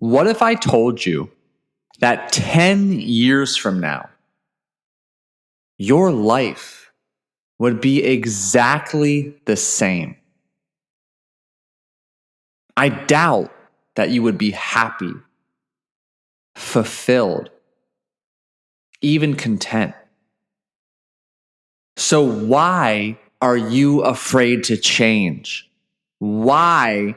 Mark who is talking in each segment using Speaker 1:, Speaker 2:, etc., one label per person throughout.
Speaker 1: What if I told you that 10 years from now, your life would be exactly the same? I doubt that you would be happy, fulfilled, even content. So why are you afraid to change? Why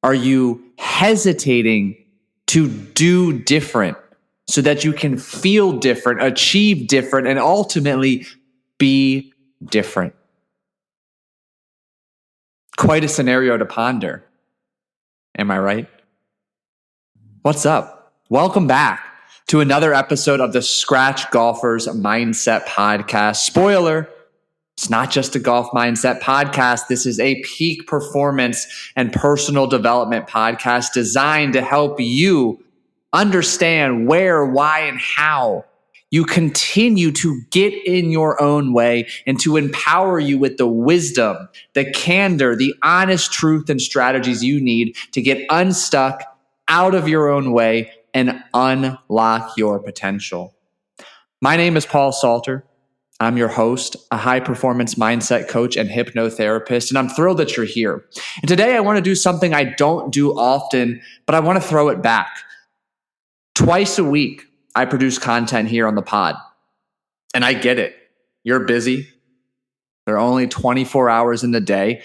Speaker 1: are you hesitating to do different so that you can feel different, achieve different, and ultimately be different? Quite a scenario to ponder. Am I right? What's up? Welcome back to another episode of the Scratch Golfers Mindset Podcast. Spoiler, it's not just a golf mindset podcast. This is a peak performance and personal development podcast designed to help you understand where, why, and how you continue to get in your own way and to empower you with the wisdom, the candor, the honest truth and strategies you need to get unstuck, out of your own way, and unlock your potential. My name is Paul Salter. I'm your host, a high-performance mindset coach and hypnotherapist, and I'm thrilled that you're here. And today I want to do something I don't do often, but I want to throw it back. Twice a week, I produce content here on the pod, and I get it. You're busy. There are only 24 hours in the day,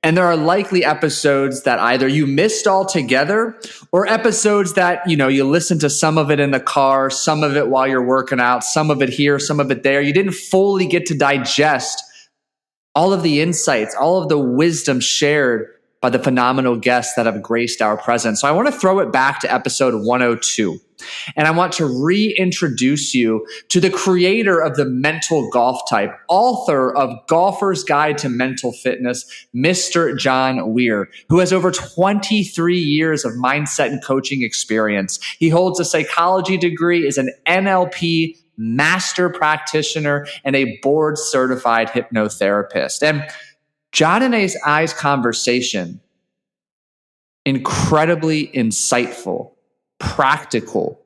Speaker 1: and there are likely episodes that either you missed altogether or episodes that, you listen to some of it in the car, some of it while you're working out, some of it here, some of it there. You didn't fully get to digest all of the insights, all of the wisdom shared by the phenomenal guests that have graced our presence. So I want to throw it back to episode 102. And I want to reintroduce you to the creator of the mental golf type, author of Golfer's Guide to Mental Fitness, Mr. John Weir, who has over 23 years of mindset and coaching experience. He holds a psychology degree, is an NLP master practitioner, and a board certified hypnotherapist. And John and I's conversation, incredibly insightful, practical.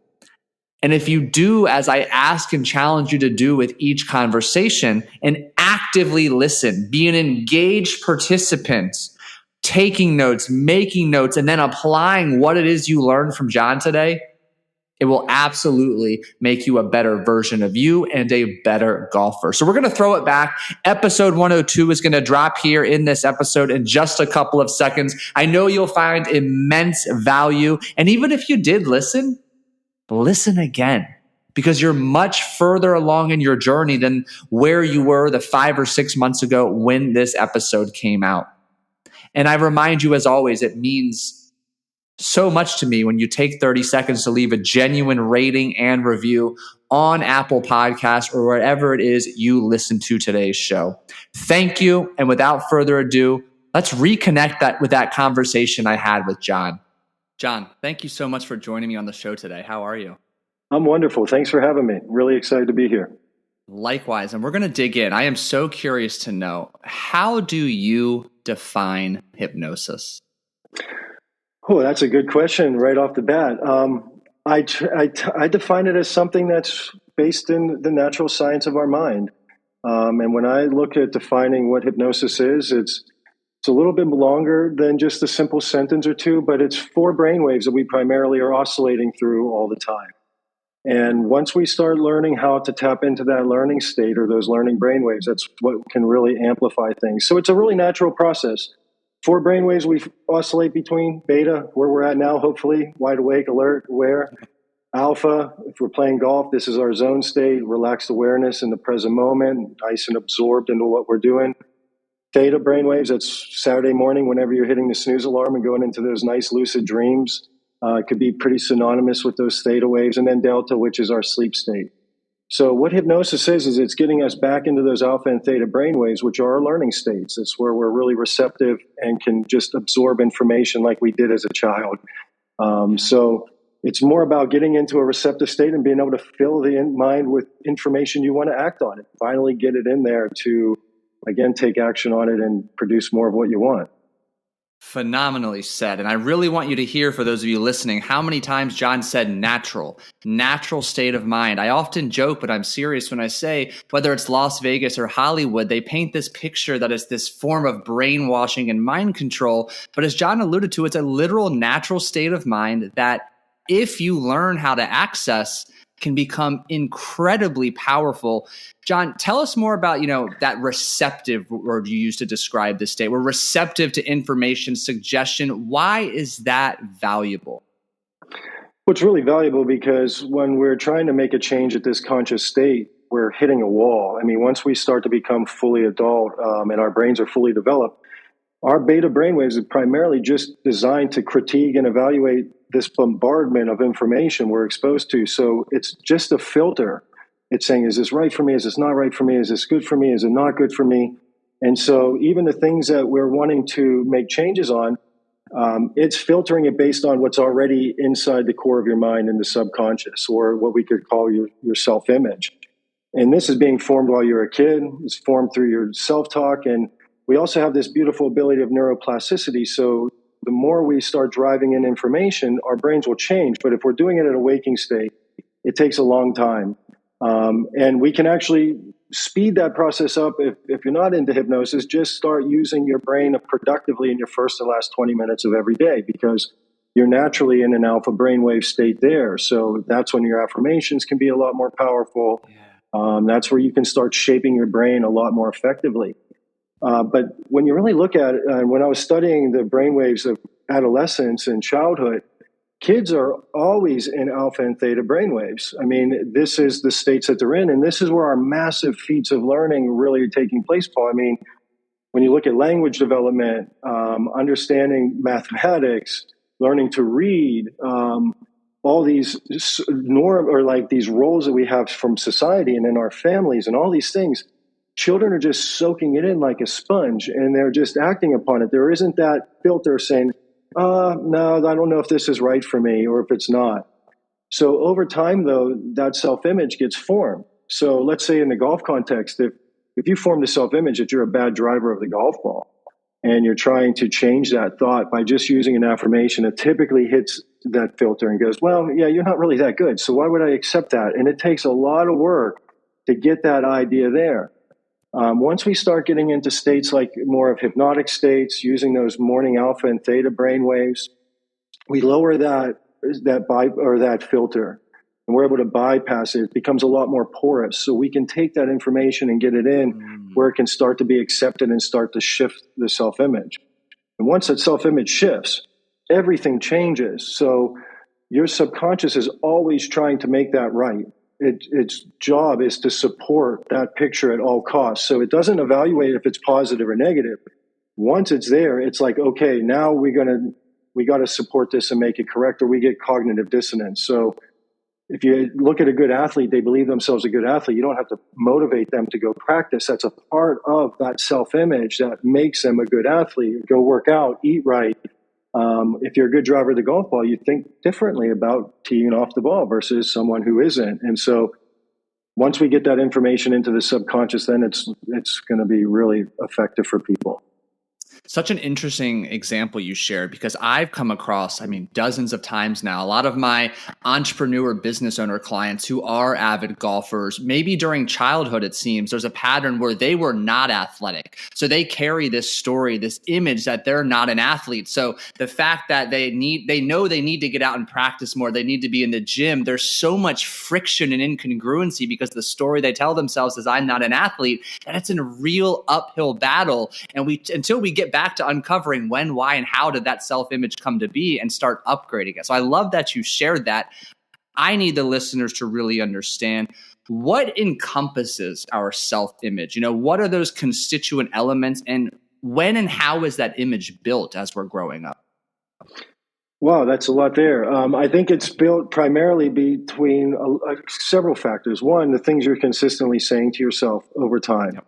Speaker 1: And if you do as I ask and challenge you to do with each conversation and actively listen, be an engaged participant, taking notes, making notes, and then applying what it is you learned from John today, it will absolutely make you a better version of you and a better golfer. So we're going to throw it back. Episode 102 is going to drop here in this episode in just a couple of seconds. I know you'll find immense value. And even if you did listen again, because you're much further along in your journey than where you were the 5 or 6 months ago when this episode came out. And I remind you, as always, it means so much to me when you take 30 seconds to leave a genuine rating and review on Apple Podcasts or wherever it is you listen to today's show. Thank you. And without further ado, let's reconnect with that conversation I had with John. John, thank you so much for joining me on the show today. How are you?
Speaker 2: I'm wonderful. Thanks for having me. Really excited to be here.
Speaker 1: Likewise. And we're going to dig in. I am so curious to know, how do you define hypnosis?
Speaker 2: Oh, that's a good question right off the bat. I define it as something that's based in the natural science of our mind. And when I look at defining what hypnosis is, it's a little bit longer than just a simple sentence or two, but it's 4 brainwaves that we primarily are oscillating through all the time. And once we start learning how to tap into that learning state or those learning brainwaves, that's what can really amplify things. So it's a really natural process. 4 brainwaves we oscillate between: beta, where we're at now, hopefully, wide awake, alert, aware. Alpha, if we're playing golf, this is our zone state, relaxed awareness in the present moment, nice and absorbed into what we're doing. Theta brainwaves, that's Saturday morning whenever you're hitting the snooze alarm and going into those nice lucid dreams. It could be pretty synonymous with those theta waves. And then delta, which is our sleep state. So what hypnosis is it's getting us back into those alpha and theta brainwaves, which are our learning states. It's where we're really receptive and can just absorb information like we did as a child. So it's more about getting into a receptive state and being able to fill the mind with information you want to act on it. Finally get it in there to, again, take action on it and produce more of what you want.
Speaker 1: Phenomenally said. And I really want you to hear, for those of you listening, how many times John said natural state of mind. I often joke, but I'm serious when I say, whether it's Las Vegas or Hollywood, they paint this picture that is this form of brainwashing and mind control. But as John alluded to, it's a literal natural state of mind that, if you learn how to access, can become incredibly powerful. John, tell us more about, that receptive word you used to describe this state. We're receptive to information, suggestion. Why is that valuable?
Speaker 2: Well, it's really valuable because when we're trying to make a change at this conscious state, we're hitting a wall. I mean, once we start to become fully adult and our brains are fully developed, our beta brainwaves are primarily just designed to critique and evaluate this bombardment of information we're exposed to. So it's just a filter. It's saying, is this right for me? Is this not right for me? Is this good for me? Is it not good for me? And so even the things that we're wanting to make changes on, it's filtering it based on what's already inside the core of your mind and the subconscious, or what we could call your self-image. And this is being formed while you're a kid. It's formed through your self-talk. And we also have this beautiful ability of neuroplasticity. So the more we start driving in information, our brains will change. But if we're doing it at a waking state, it takes a long time. And we can actually speed that process up. If you're not into hypnosis, just start using your brain productively in your first and last 20 minutes of every day, because you're naturally in an alpha brainwave state there. So that's when your affirmations can be a lot more powerful. That's where you can start shaping your brain a lot more effectively. But when you really look at it, when I was studying the brainwaves of adolescence and childhood, kids are always in alpha and theta brainwaves. I mean, this is the states that they're in, and this is where our massive feats of learning really are taking place, Paul. I mean, when you look at language development, understanding mathematics, learning to read, all these these roles that we have from society and in our families and all these things, children are just soaking it in like a sponge, and they're just acting upon it. There isn't that filter saying, no, I don't know if this is right for me or if it's not. So over time, though, that self-image gets formed. So let's say in the golf context, if you form the self-image that you're a bad driver of the golf ball, and you're trying to change that thought by just using an affirmation, it typically hits that filter and goes, well, yeah, you're not really that good, so why would I accept that? And it takes a lot of work to get that idea there. Once we start getting into states like more of hypnotic states, using those morning alpha and theta brain waves, we lower that filter, and we're able to bypass it. It becomes a lot more porous, so we can take that information and get it in where it can start to be accepted and start to shift the self-image. And once that self-image shifts, everything changes. So your subconscious is always trying to make that right. Its job is to support that picture at all costs. So it doesn't evaluate if it's positive or negative. Once it's there, it's like, okay, now we got to support this and make it correct, or we get cognitive dissonance. So if you look at a good athlete, they believe themselves a good athlete. You don't have to motivate them to go practice. That's a part of that self-image that makes them a good athlete. Go work out, eat right. If you're a good driver of the golf ball, you think differently about teeing off the ball versus someone who isn't. And so once we get that information into the subconscious, then it's going to be really effective for people.
Speaker 1: Such an interesting example you shared, because I've come across, dozens of times now, a lot of my entrepreneur business owner clients who are avid golfers, maybe during childhood, it seems there's a pattern where they were not athletic. So they carry this story, this image that they're not an athlete. So the fact that they know they need to get out and practice more, they need to be in the gym, there's so much friction and incongruency because the story they tell themselves is I'm not an athlete, that it's a real uphill battle. And until we get back to uncovering when, why, and how did that self-image come to be and start upgrading it. So I love that you shared that. I need the listeners to really understand what encompasses our self-image. What are those constituent elements, and when and how is that image built as we're growing up?
Speaker 2: Wow, that's a lot there. I think it's built primarily between several factors. One, the things you're consistently saying to yourself over time. Yep.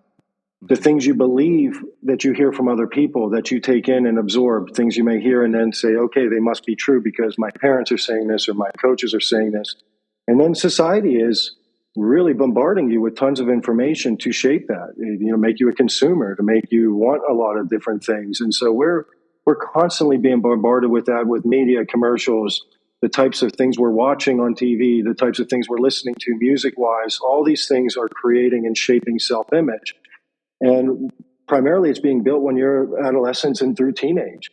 Speaker 2: The things you believe that you hear from other people, that you take in and absorb, things you may hear and then say, okay, they must be true because my parents are saying this or my coaches are saying this. And then society is really bombarding you with tons of information to shape that, make you a consumer, to make you want a lot of different things. And so we're we're constantly being bombarded with that, with media, commercials, the types of things we're watching on TV, the types of things we're listening to music-wise. All these things are creating and shaping self-image. And primarily it's being built when you're adolescents and through teenage.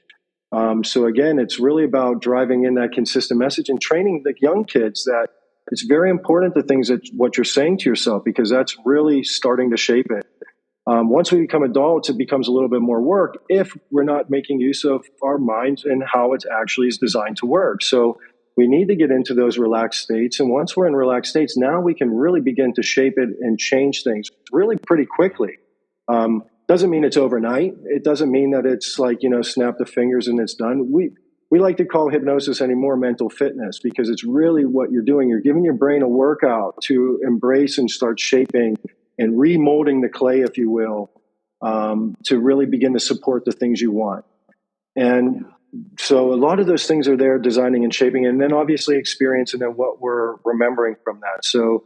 Speaker 2: So again, it's really about driving in that consistent message and training the young kids that it's very important, the things that what you're saying to yourself, because that's really starting to shape it. Once we become adults, it becomes a little bit more work if we're not making use of our minds and how it actually is designed to work. So we need to get into those relaxed states. And once we're in relaxed states, now we can really begin to shape it and change things really pretty quickly. Doesn't mean it's overnight. It doesn't mean that it's like, snap the fingers and it's done. We like to call hypnosis anymore mental fitness, because it's really what you're doing. You're giving your brain a workout to embrace and start shaping and remolding the clay, if you will, to really begin to support the things you want. And so a lot of those things are there, designing and shaping, and then obviously experience and then what we're remembering from that. So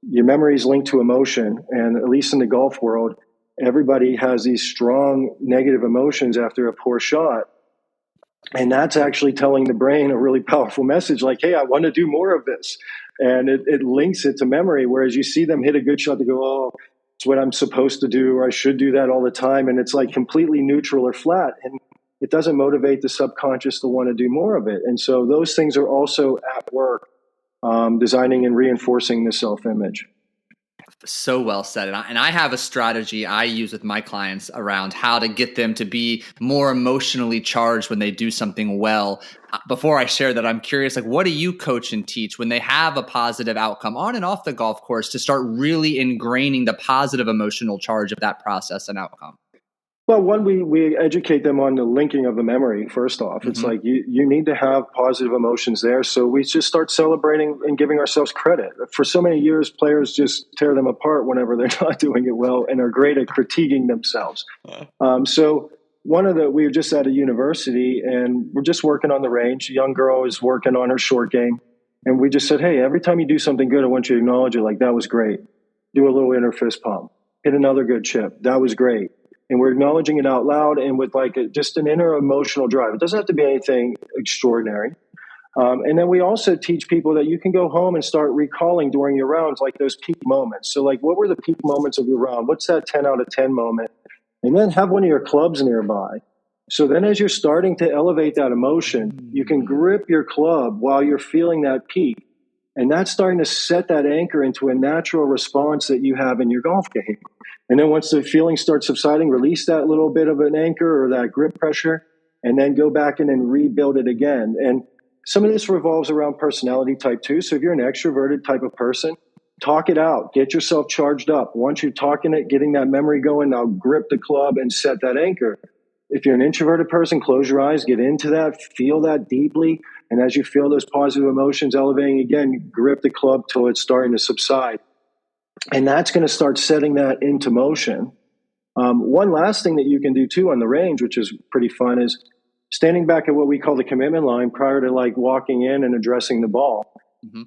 Speaker 2: your memory is linked to emotion, and at least in the golf world, everybody has these strong negative emotions after a poor shot. And that's actually telling the brain a really powerful message like, hey, I want to do more of this. And it links it to memory. Whereas you see them hit a good shot, they go, oh, it's what I'm supposed to do, or I should do that all the time. And it's like completely neutral or flat. And it doesn't motivate the subconscious to want to do more of it. And so those things are also at work, designing and reinforcing the self-image.
Speaker 1: So well said. And I have a strategy I use with my clients around how to get them to be more emotionally charged when they do something well. Before I share that, I'm curious, what do you coach and teach when they have a positive outcome on and off the golf course to start really ingraining the positive emotional charge of that process and outcome?
Speaker 2: Well, one, we educate them on the linking of the memory, first off. It's like you need to have positive emotions there. So we just start celebrating and giving ourselves credit. For so many years, players just tear them apart whenever they're not doing it well and are great at critiquing themselves. So we were just at a university and we're just working on the range. A young girl is working on her short game. And we just said, hey, every time you do something good, I want you to acknowledge it. Like, that was great. Do a little inner fist pump. Hit another good chip. That was great. And we're acknowledging it out loud and with just an inner emotional drive. It doesn't have to be anything extraordinary. And then we also teach people that you can go home and start recalling during your rounds, like those peak moments. So what were the peak moments of your round? What's that 10 out of 10 moment? And then have one of your clubs nearby. So then as you're starting to elevate that emotion, you can grip your club while you're feeling that peak. And that's starting to set that anchor into a natural response that you have in your golf game. And then once the feeling starts subsiding, release that little bit of an anchor or that grip pressure, and then go back in and rebuild it again. And some of this revolves around personality type too. So if you're an extroverted type of person, talk it out, get yourself charged up. Once you're talking it, getting that memory going, now grip the club and set that anchor. If you're an introverted person, close your eyes, get into that, feel that deeply. And as you feel those positive emotions elevating again, grip the club till it's starting to subside. And that's going to start setting that into motion. One last thing that you can do too on the range, which is pretty fun, is standing back at what we call the commitment line prior to walking in and addressing the ball.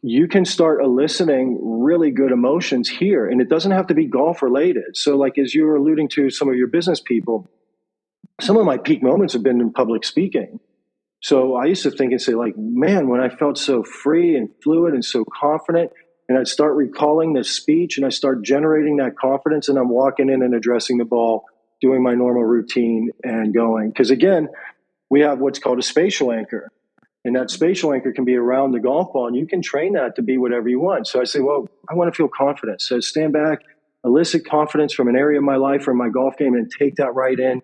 Speaker 2: You can start eliciting really good emotions here. And it doesn't have to be golf related. So as you were alluding to some of your business people, some of my peak moments have been in public speaking. So I used to think and say man, when I felt so free and fluid and so confident, and I'd start recalling the speech and I start generating that confidence and I'm walking in and addressing the ball, doing my normal routine and going. Because again, we have what's called a spatial anchor. And that spatial anchor can be around the golf ball and you can train that to be whatever you want. So I say, well, I want to feel confident. So stand back, elicit confidence from an area of my life or my golf game and take that right in,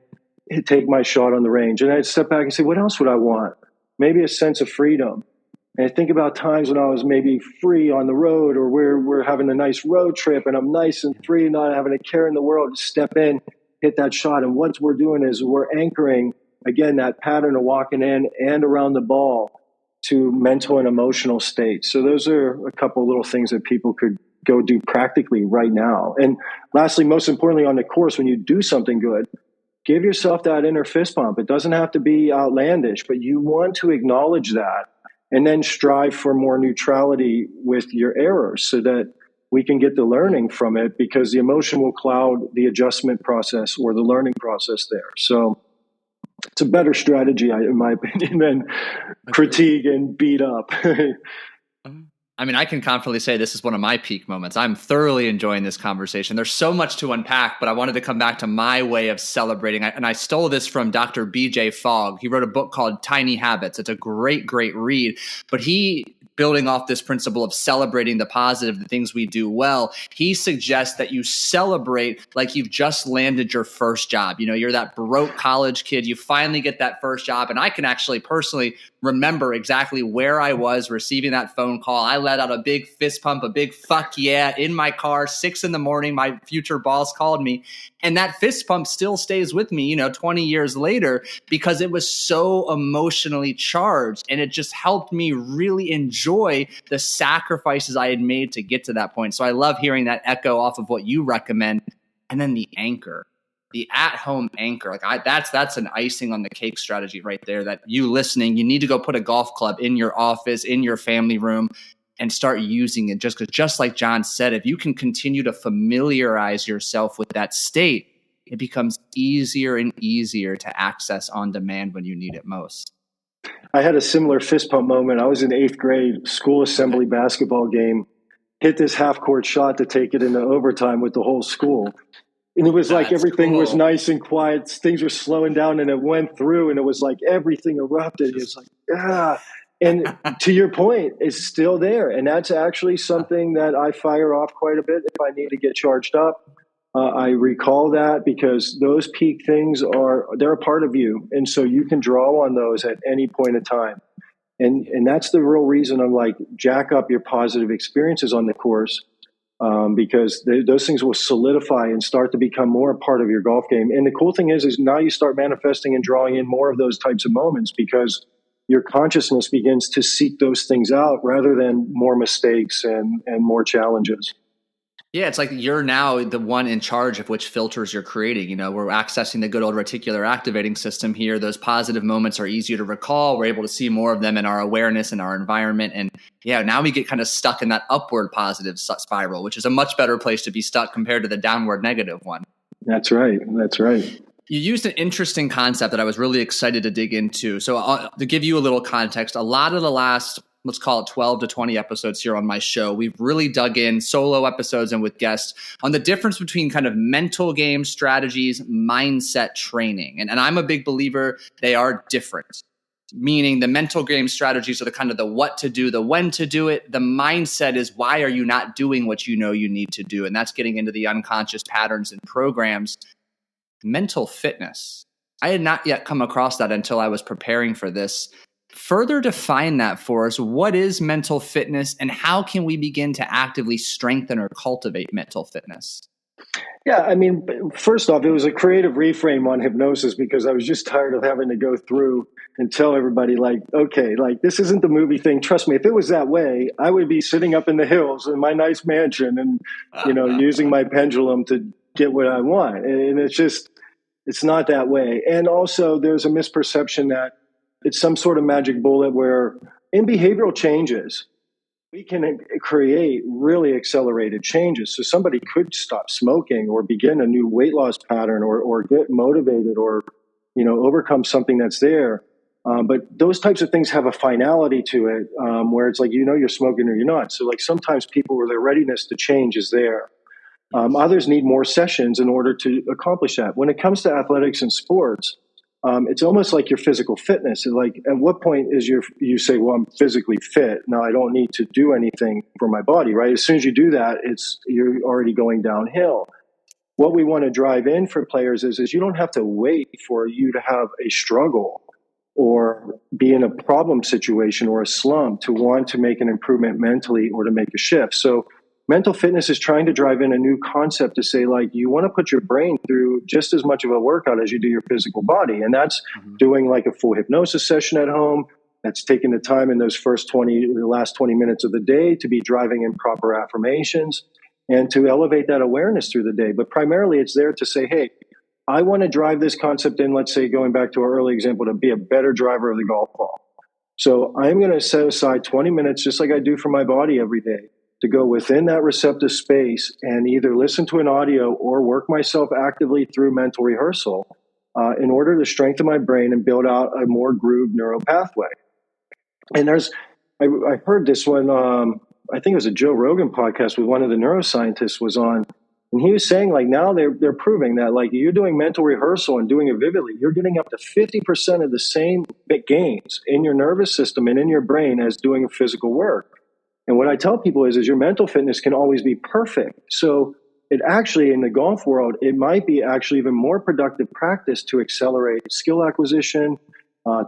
Speaker 2: take my shot on the range. And I'd step back and say, what else would I want? Maybe a sense of freedom. And I think about times when I was maybe free on the road or we're having a nice road trip and I'm nice and free, not having a care in the world, to step in, hit that shot. And what we're doing is we're anchoring, again, that pattern of walking in and around the ball to mental and emotional states. So those are a couple of little things that people could go do practically right now. And lastly, most importantly, on the course, when you do something good, give yourself that inner fist pump. It doesn't have to be outlandish, but you want to acknowledge that. And then strive for more neutrality with your errors so that we can get the learning from it, because the emotion will cloud the adjustment process or the learning process there. So It's a better strategy, in my opinion, than critique and beat up.
Speaker 1: I mean, I can confidently say this is one of my peak moments. I'm thoroughly enjoying this conversation. There's so much to unpack, but I wanted to come back to my way of celebrating. And I stole this from Dr. BJ Fogg. He wrote a book called Tiny Habits. It's a great, great read. But he, building off this principle of celebrating the positive, the things we do well, he suggests that you celebrate like you've just landed your first job. You know, you're that broke college kid. You finally get that first job. And I can actually personally remember exactly where I was receiving that phone call. I let out a big fist pump, a big fuck yeah in my car, 6 a.m. My future boss called me. And that fist pump still stays with me, 20 years later, because it was so emotionally charged. And it just helped me really enjoy the sacrifices I had made to get to that point. So I love hearing that echo off of what you recommend. And then the anchor. The at-home anchor, that's an icing on the cake strategy right there. That you listening, you need to go put a golf club in your office, in your family room, and start using it. Just like John said, if you can continue to familiarize yourself with that state, it becomes easier and easier to access on demand when you need it most.
Speaker 2: I had a similar fist pump moment. I was in 8th grade, school assembly basketball game, hit this half-court shot to take it into overtime with the whole school. And it was like everything was nice and quiet. Things were slowing down, and it went through, and it was like everything erupted. It's like, ah. And to your point, it's still there. And that's actually something that I fire off quite a bit if I need to get charged up. I recall that because those peak things they're a part of you. And so you can draw on those at any point in time. And that's the real reason I'm like, jack up your positive experiences on the course. Because those things will solidify and start to become more a part of your golf game. And the cool thing is now you start manifesting and drawing in more of those types of moments because your consciousness begins to seek those things out rather than more mistakes and more challenges.
Speaker 1: Yeah, it's like you're now the one in charge of which filters you're creating. We're accessing the good old reticular activating system here. Those positive moments are easier to recall. We're able to see more of them in our awareness and our environment. And yeah, now we get kind of stuck in that upward positive spiral, which is a much better place to be stuck compared to the downward negative one.
Speaker 2: That's right. That's right.
Speaker 1: You used an interesting concept that I was really excited to dig into. So to give you a little context, a lot of the last, let's call it 12 to 20 episodes here on my show, we've really dug in, solo episodes and with guests, on the difference between kind of mental game strategies, mindset training. And I'm a big believer they are different. Meaning the mental game strategies are the kind of the what to do, the when to do it. The mindset is why are you not doing what you know you need to do? And that's getting into the unconscious patterns and programs. Mental fitness. I had not yet come across that until I was preparing for this. Further define that for us. What is mental fitness and how can we begin to actively strengthen or cultivate mental fitness?
Speaker 2: Yeah, I mean, first off, it was a creative reframe on hypnosis because I was just tired of having to go through and tell everybody like, okay, like this isn't the movie thing. Trust me, if it was that way, I would be sitting up in the hills in my nice mansion and, using my pendulum to get what I want. And it's not that way. And also there's a misperception that it's some sort of magic bullet where in behavioral changes, we can create really accelerated changes. So somebody could stop smoking or begin a new weight loss pattern or get motivated or, overcome something that's there. But those types of things have a finality to it where it's like, you're smoking or you're not. So like sometimes people where their readiness to change is there. Others need more sessions in order to accomplish that. When it comes to athletics and sports, it's almost like your physical fitness. Like, at what point is you say, well, I'm physically fit. Now I don't need to do anything for my body, right? As soon as you do that, you're already going downhill. What we want to drive in for players is you don't have to wait for you to have a struggle or be in a problem situation or a slump to want to make an improvement mentally or to make a shift. So mental fitness is trying to drive in a new concept to say, like, you want to put your brain through just as much of a workout as you do your physical body. And that's doing like a full hypnosis session at home. That's taking the time in those the last 20 minutes of the day to be driving in proper affirmations and to elevate that awareness through the day. But primarily it's there to say, hey, I want to drive this concept in, let's say, going back to our early example, to be a better driver of the golf ball. So I'm going to set aside 20 minutes, just like I do for my body every day, to go within that receptive space and either listen to an audio or work myself actively through mental rehearsal in order to strengthen my brain and build out a more grooved neural pathway. And I heard this one, I think it was a Joe Rogan podcast with one of the neuroscientists was on, and he was saying like now they're proving that like you're doing mental rehearsal and doing it vividly, you're getting up to 50% of the same gains in your nervous system and in your brain as doing physical work. And what I tell people is your mental fitness can always be perfect. So it actually, in the golf world, it might be actually even more productive practice to accelerate skill acquisition,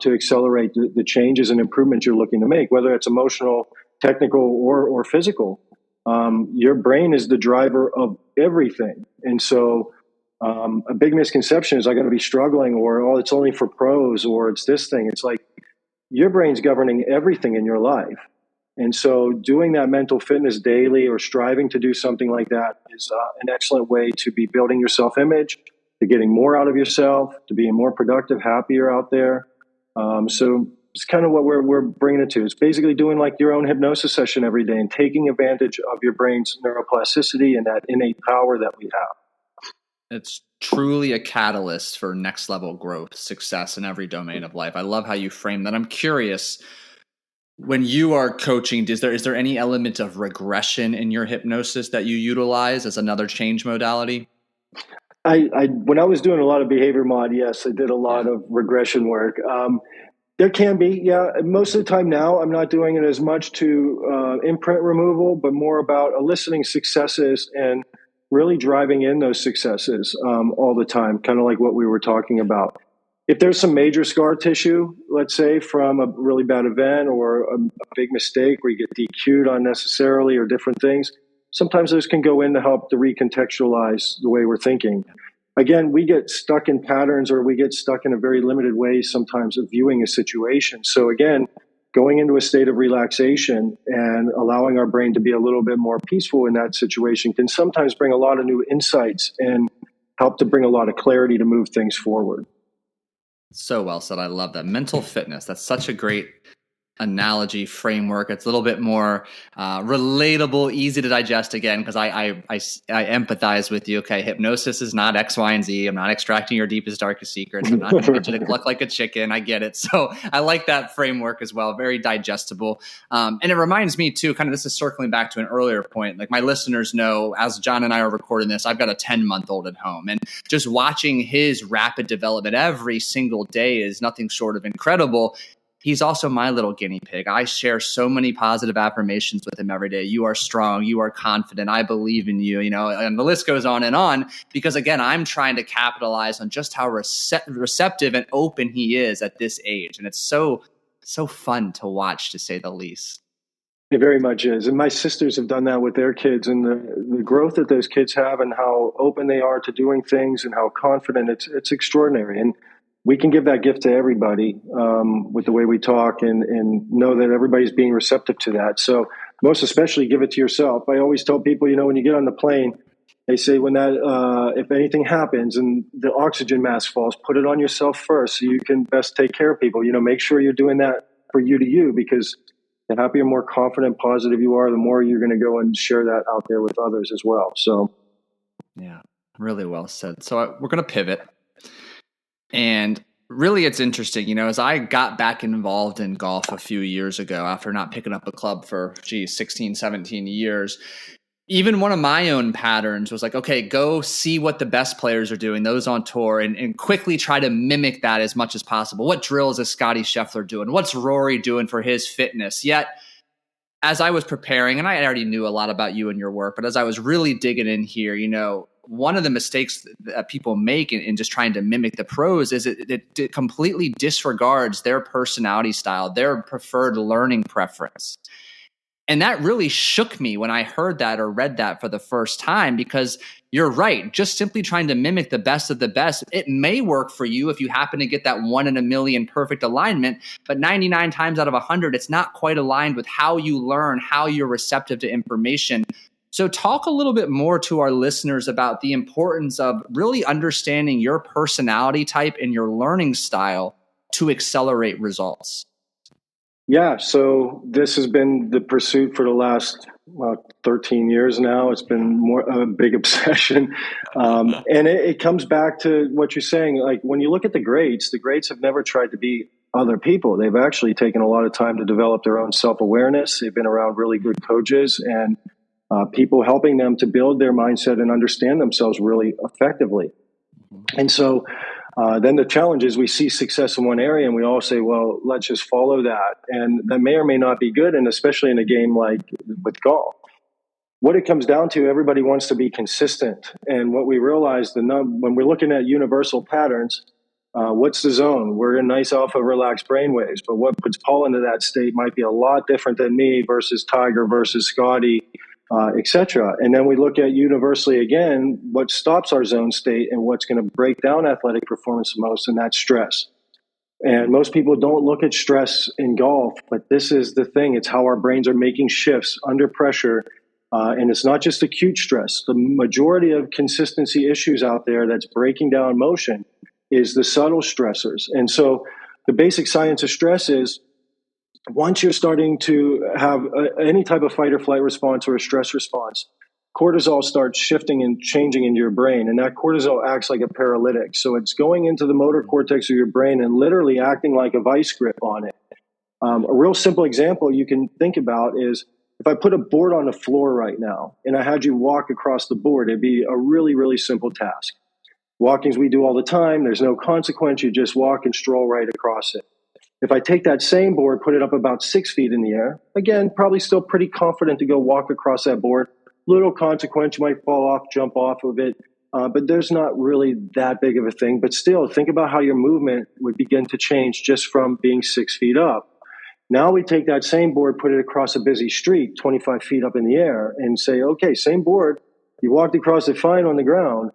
Speaker 2: to accelerate the changes and improvements you're looking to make, whether it's emotional, technical, or physical. Your brain is the driver of everything. And so a big misconception is I got to be struggling, or, oh, it's only for pros, or it's this thing. It's like your brain's governing everything in your life. And so doing that mental fitness daily or striving to do something like that is an excellent way to be building your self-image, to getting more out of yourself, to being more productive, happier out there. So it's kind of what we're bringing it to. It's basically doing like your own hypnosis session every day and taking advantage of your brain's neuroplasticity and that innate power that we have.
Speaker 1: It's truly a catalyst for next level growth, success in every domain of life. I love how you frame that. I'm curious, when you are coaching, is there any element of regression in your hypnosis that you utilize as another change modality?
Speaker 2: When I was doing a lot of behavior mod, yes, I did a lot of regression work. There can be, yeah. Most of the time now, I'm not doing it as much to imprint removal, but more about eliciting successes and really driving in those successes all the time, kind of like what we were talking about. If there's some major scar tissue, let's say from a really bad event or a big mistake where you get DQ'd unnecessarily or different things, sometimes those can go in to help to recontextualize the way we're thinking. Again, we get stuck in patterns or we get stuck in a very limited way sometimes of viewing a situation. So again, going into a state of relaxation and allowing our brain to be a little bit more peaceful in that situation can sometimes bring a lot of new insights and help to bring a lot of clarity to move things forward.
Speaker 1: So well said. I love that. Mental fitness. That's such a great analogy framework. It's a little bit more relatable, easy to digest again, because I empathize with you. Okay, hypnosis is not X, Y, and Z. I'm not extracting your deepest, darkest secrets. I'm not going to get you to cluck like a chicken. I get it. So I like that framework as well. Very digestible. And it reminds me too, kind of this is circling back to an earlier point. Like my listeners know, as John and I are recording this, I've got a 10-month-old at home. And just watching his rapid development every single day is nothing short of incredible. He's also my little guinea pig. I share so many positive affirmations with him every day. You are strong. You are confident. I believe in you, and the list goes on because again, I'm trying to capitalize on just how receptive and open he is at this age. And it's so fun to watch, to say the least.
Speaker 2: It very much is. And my sisters have done that with their kids, and the growth that those kids have and how open they are to doing things and how confident it's extraordinary. And we can give that gift to everybody with the way we talk and know that everybody's being receptive to that. So most especially give it to yourself. I always tell people, when you get on the plane, they say when that, if anything happens and the oxygen mask falls, put it on yourself first so you can best take care of people. Make sure you're doing that for you to you, because the happier, more confident, positive you are, the more you're going to go and share that out there with others as well. So,
Speaker 1: yeah, really well said. So we're going to pivot. And really, it's interesting, as I got back involved in golf a few years ago after not picking up a club for, 16, 17 years, even one of my own patterns was like, okay, go see what the best players are doing, those on tour, and quickly try to mimic that as much as possible. What drills is Scotty Scheffler doing? What's Rory doing for his fitness? Yet, as I was preparing, and I already knew a lot about you and your work, but as I was really digging in here, one of the mistakes that people make in just trying to mimic the pros is it completely disregards their personality style, their preferred learning preference. And that really shook me when I heard that or read that for the first time, because you're right. Just simply trying to mimic the best of the best, it may work for you if you happen to get that 1 in a million perfect alignment, but 99 times out of 100, it's not quite aligned with how you learn, how you're receptive to information. So talk a little bit more to our listeners about the importance of really understanding your personality type and your learning style to accelerate results.
Speaker 2: Yeah, so this has been the pursuit for the last well, 13 years now. It's been more a big obsession. And it comes back to what you're saying. Like when you look at the greats have never tried to be other people. They've actually taken a lot of time to develop their own self-awareness. They've been around really good coaches and people helping them to build their mindset and understand themselves really effectively. And so then the challenge is we see success in one area and we all say, well, let's just follow that. And that may or may not be good. And especially in a game like with golf, what it comes down to, everybody wants to be consistent. And what we realize, when we're looking at universal patterns, what's the zone? We're in nice alpha relaxed brainwaves, but what puts Paul into that state might be a lot different than me versus Tiger versus Scotty, etc. And then we look at universally again, what stops our zone state and what's going to break down athletic performance the most, and that's stress. And most people don't look at stress in golf, but this is the thing. It's how our brains are making shifts under pressure. And it's not just acute stress. The majority of consistency issues out there that's breaking down motion is the subtle stressors. And so the basic science of stress is once you're starting to have any type of fight or flight response or a stress response, cortisol starts shifting and changing into your brain. And that cortisol acts like a paralytic. So it's going into the motor cortex of your brain and literally acting like a vice grip on it. A real simple example you can think about is if I put a board on the floor right now and I had you walk across the board, it'd be a really, really simple task. Walkings we do all the time. There's no consequence. You just walk and stroll right across it. If I take that same board, put it up about 6 feet in the air, again, probably still pretty confident to go walk across that board. Little consequence, you might fall off, jump off of it, but there's not really that big of a thing. But still, think about how your movement would begin to change just from being 6 feet up. Now we take that same board, put it across a busy street, 25 feet up in the air, and say, okay, same board, you walked across it fine on the ground,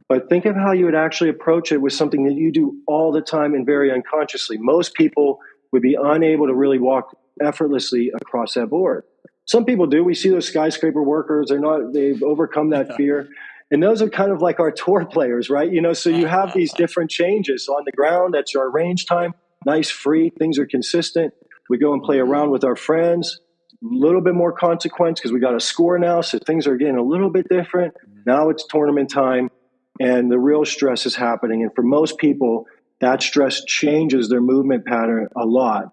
Speaker 2: but think of how you would actually approach it with something that you do all the time and very unconsciously. Most people would be unable to really walk effortlessly across that board. Some people do. We see those skyscraper workers. They've overcome that fear. And those are kind of like our tour players, right? So you have these different changes. So on the ground, that's our range time, nice, free, things are consistent. We go and play around with our friends, a little bit more consequence because we got a score now. So things are getting a little bit different. Now it's tournament time. And the real stress is happening. And for most people, that stress changes their movement pattern a lot.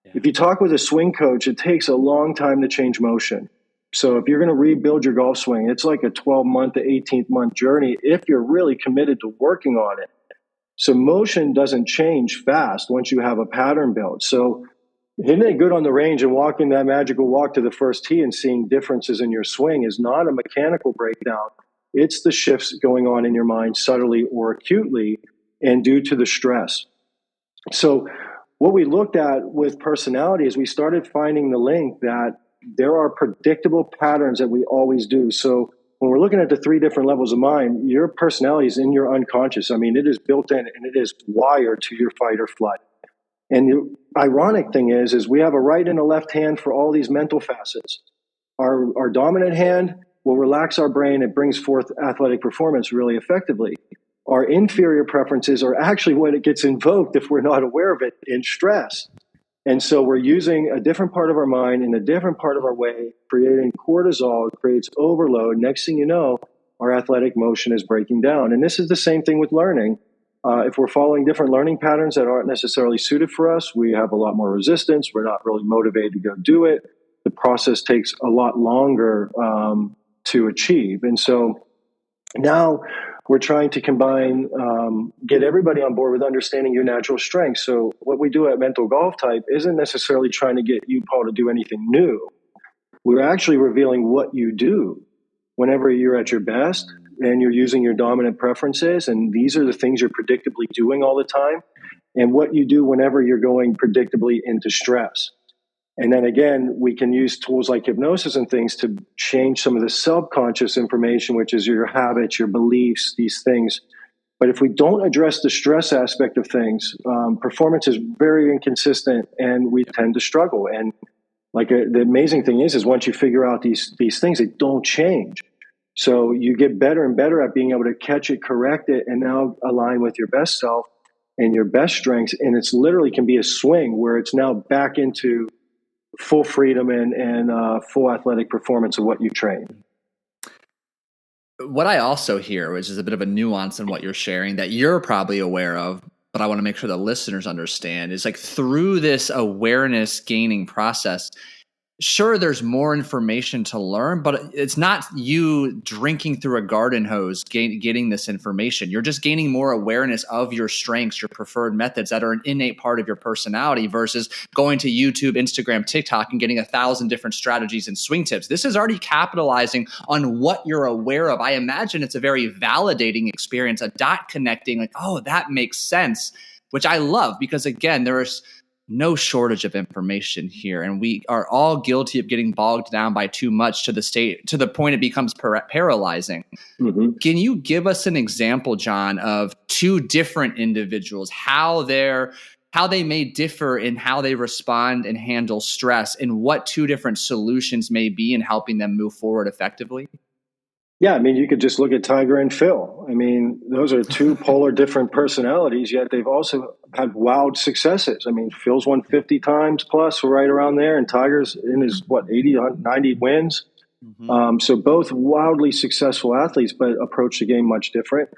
Speaker 2: Yeah. If you talk with a swing coach, it takes a long time to change motion. So if you're going to rebuild your golf swing, it's like a 12-month to 18-month journey if you're really committed to working on it. So motion doesn't change fast once you have a pattern built. So hitting it good on the range and walking that magical walk to the first tee and seeing differences in your swing is not a mechanical breakdown. It's the shifts going on in your mind subtly or acutely and due to the stress. So what we looked at with personality is we started finding the link that there are predictable patterns that we always do. So when we're looking at the 3 different levels of mind, your personality is in your unconscious. I mean, it is built in and it is wired to your fight or flight. And the ironic thing is we have a right and a left hand for all these mental facets. Our dominant hand will relax our brain. It brings forth athletic performance really effectively. Our inferior preferences are actually what it gets invoked if we're not aware of it in stress. And so we're using a different part of our mind in a different part of our way, creating cortisol, it creates overload. Next thing you know, our athletic motion is breaking down. And this is the same thing with learning. If we're following different learning patterns that aren't necessarily suited for us, we have a lot more resistance. We're not really motivated to go do it. The process takes a lot longer to achieve. And so now we're trying to combine, get everybody on board with understanding your natural strengths. So what we do at Mental Golf Type isn't necessarily trying to get you, Paul, to do anything new. We're actually revealing what you do whenever you're at your best and you're using your dominant preferences. And these are the things you're predictably doing all the time. And what you do whenever you're going predictably into stress. And then again, we can use tools like hypnosis and things to change some of the subconscious information, which is your habits, your beliefs, these things. But if we don't address the stress aspect of things, performance is very inconsistent and we tend to struggle. And the amazing thing is once you figure out these things, they don't change. So you get better and better at being able to catch it, correct it, and now align with your best self and your best strengths. And it's literally can be a swing where it's now back into full freedom and full athletic performance of what you train.
Speaker 1: What I also hear, which is a bit of a nuance in what you're sharing that you're probably aware of, but I want to make sure the listeners understand, is like through this awareness gaining process, sure, there's more information to learn, but it's not you drinking through a garden hose getting this information. You're just gaining more awareness of your strengths, your preferred methods that are an innate part of your personality versus going to YouTube, Instagram, TikTok, and getting 1,000 different strategies and swing tips. This is already capitalizing on what you're aware of. I imagine it's a very validating experience, a dot connecting, like, oh, that makes sense, which I love because, again, there's no shortage of information here. And we are all guilty of getting bogged down by too much to the point it becomes paralyzing. Mm-hmm. Can you give us an example, John, of two different individuals, how they may differ in how they respond and handle stress, and what two different solutions may be in helping them move forward effectively?
Speaker 2: Yeah, I mean, you could just look at Tiger and Phil. I mean, those are two polar different personalities, yet they've also had wild successes. I mean, Phil's won 50 times plus, right around there, and Tiger's in his, 80, 90 wins. Mm-hmm. So both wildly successful athletes, but approach the game much different.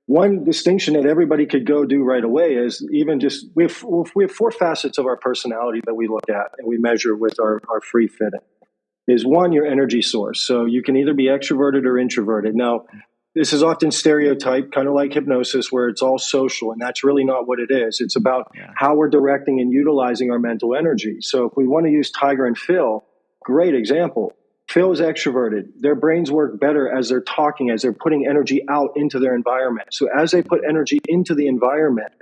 Speaker 2: One distinction that everybody could go do right away is even just, we have four facets of our personality that we look at and we measure with our free fitting. Is one, your energy source. So you can either be extroverted or introverted. Now, this is often stereotyped, kind of like hypnosis, where it's all social, and that's really not what it is. It's about how we're directing and utilizing our mental energy. So if we want to use Tiger and Phil, great example. Phil is extroverted. Their brains work better as they're talking, as they're putting energy out into their environment. So as they put energy into the environment,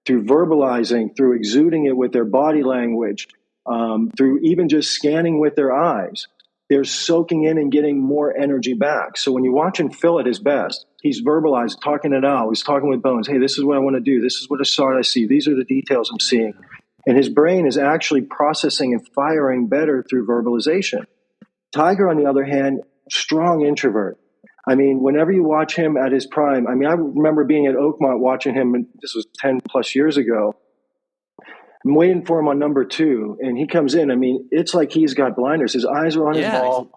Speaker 2: through verbalizing, through exuding it with their body language, through even just scanning with their eyes, they're soaking in and getting more energy back. So when you're watching Phil at his best, he's verbalized, talking it out. He's talking with Bones. Hey, this is what I want to do. This is what I see. These are the details I'm seeing. And his brain is actually processing and firing better through verbalization. Tiger, on the other hand, strong introvert. I mean, whenever you watch him at his prime, I mean, I remember being at Oakmont watching him, and this was 10 plus years ago. I'm waiting for him on number 2, and he comes in. I mean, it's like he's got blinders. His eyes are on his ball.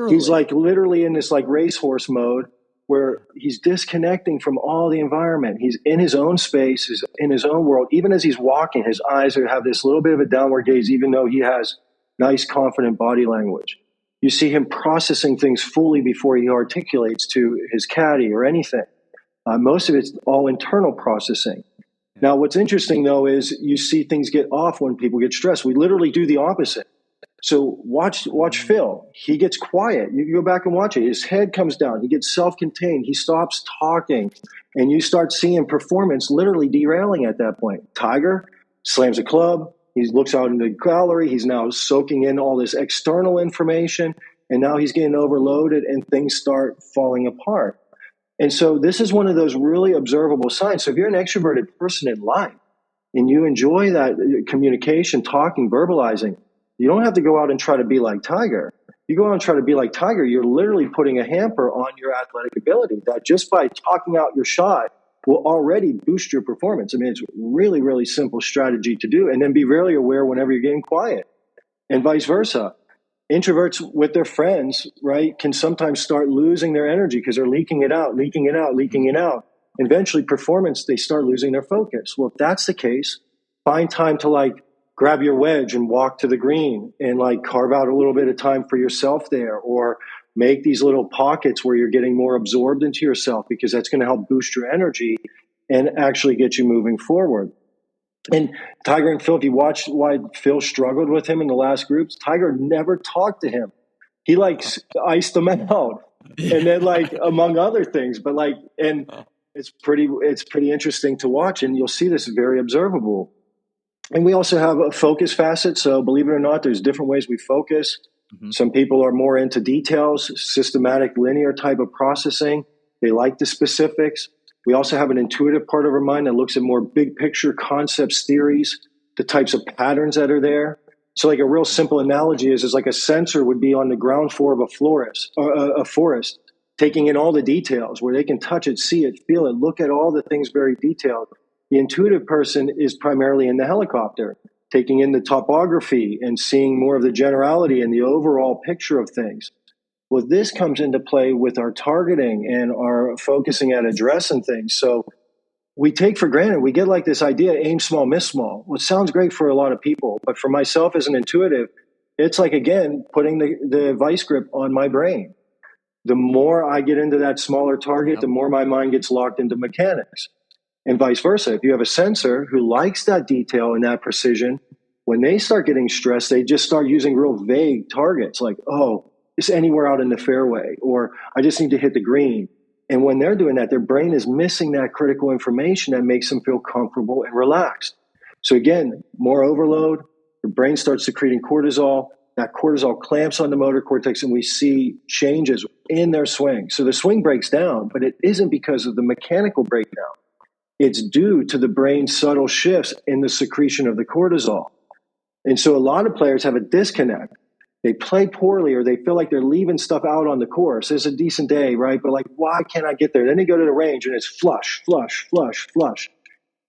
Speaker 2: He's like literally in this like racehorse mode where he's disconnecting from all the environment. He's in his own space, he's in his own world. Even as he's walking, his eyes have this little bit of a downward gaze, even though he has nice, confident body language. You see him processing things fully before he articulates to his caddy or anything. Most of it's all internal processing. Now, what's interesting, though, is you see things get off when people get stressed. We literally do the opposite. So watch Phil. He gets quiet. You go back and watch it. His head comes down. He gets self-contained. He stops talking. And you start seeing performance literally derailing at that point. Tiger slams a club. He looks out into the gallery. He's now soaking in all this external information. And now he's getting overloaded and things start falling apart. And so this is one of those really observable signs. So if you're an extroverted person in life and you enjoy that communication, talking, verbalizing, you don't have to go out and try to be like Tiger. You go out and try to be like Tiger, you're literally putting a hamper on your athletic ability that just by talking out your shot will already boost your performance. I mean, it's really, really simple strategy to do. And then be really aware whenever you're getting quiet and vice versa. Introverts with their friends, right, can sometimes start losing their energy because they're leaking it out. Eventually, performance, they start losing their focus. Well, if that's the case, find time to like grab your wedge and walk to the green and like carve out a little bit of time for yourself there, or make these little pockets where you're getting more absorbed into yourself, because that's going to help boost your energy and actually get you moving forward. And Tiger and Phil, if you watch why Phil struggled with him in the last groups, Tiger never talked to him. He like iced him out, and then like among other things. But like, and it's pretty interesting to watch, and you'll see this very observable. And we also have a focus facet. So believe it or not, there's different ways we focus. Mm-hmm. Some people are more into details, systematic, linear type of processing. They like the specifics. We also have an intuitive part of our mind that looks at more big picture concepts, theories, the types of patterns that are there. So like a real simple analogy is like a sensor would be on the ground floor of a forest, taking in all the details where they can touch it, see it, feel it, look at all the things very detailed. The intuitive person is primarily in the helicopter. taking in the topography and seeing more of the generality and the overall picture of things. Well, this comes into play with our targeting and our focusing at addressing things. So we take for granted, we get like this idea, aim small, miss small. Well, it sounds great for a lot of people, but for myself as an intuitive, it's like, again, putting the vice grip on my brain. The more I get into that smaller target, the more my mind gets locked into mechanics. And vice versa. If you have a sensor who likes that detail and that precision, when they start getting stressed, they just start using real vague targets like, oh, it's anywhere out in the fairway, or I just need to hit the green. And when they're doing that, their brain is missing that critical information that makes them feel comfortable and relaxed. So again, more overload, the brain starts secreting cortisol. That cortisol clamps on the motor cortex, and we see changes in their swing. So the swing breaks down, but it isn't because of the mechanical breakdown. It's due to the brain's subtle shifts in the secretion of the cortisol. And so a lot of players have a disconnect. They play poorly, or they feel like they're leaving stuff out on the course. It's a decent day, right? But like, why can't I get there? Then they go to the range and it's flush, flush, flush, flush.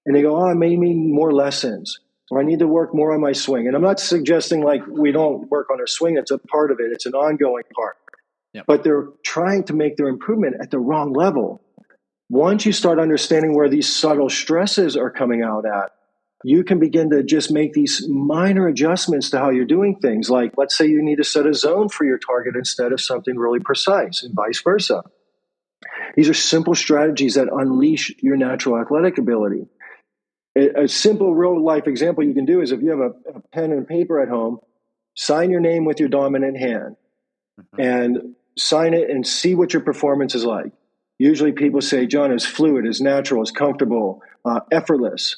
Speaker 2: And they go, oh, I may need more lessons, or I need to work more on my swing. And I'm not suggesting like we don't work on our swing. It's a part of it. It's an ongoing part. Yep. But they're trying to make their improvement at the wrong level. Once you start understanding where these subtle stresses are coming out at, you can begin to just make these minor adjustments to how you're doing things. Like, let's say you need to set a zone for your target instead of something really precise, and vice versa. These are simple strategies that unleash your natural athletic ability. A simple real life example you can do is if you have a pen and paper at home, sign your name with your dominant hand and sign it and see what your performance is like. Usually people say, John, is fluid, is natural, is comfortable, effortless.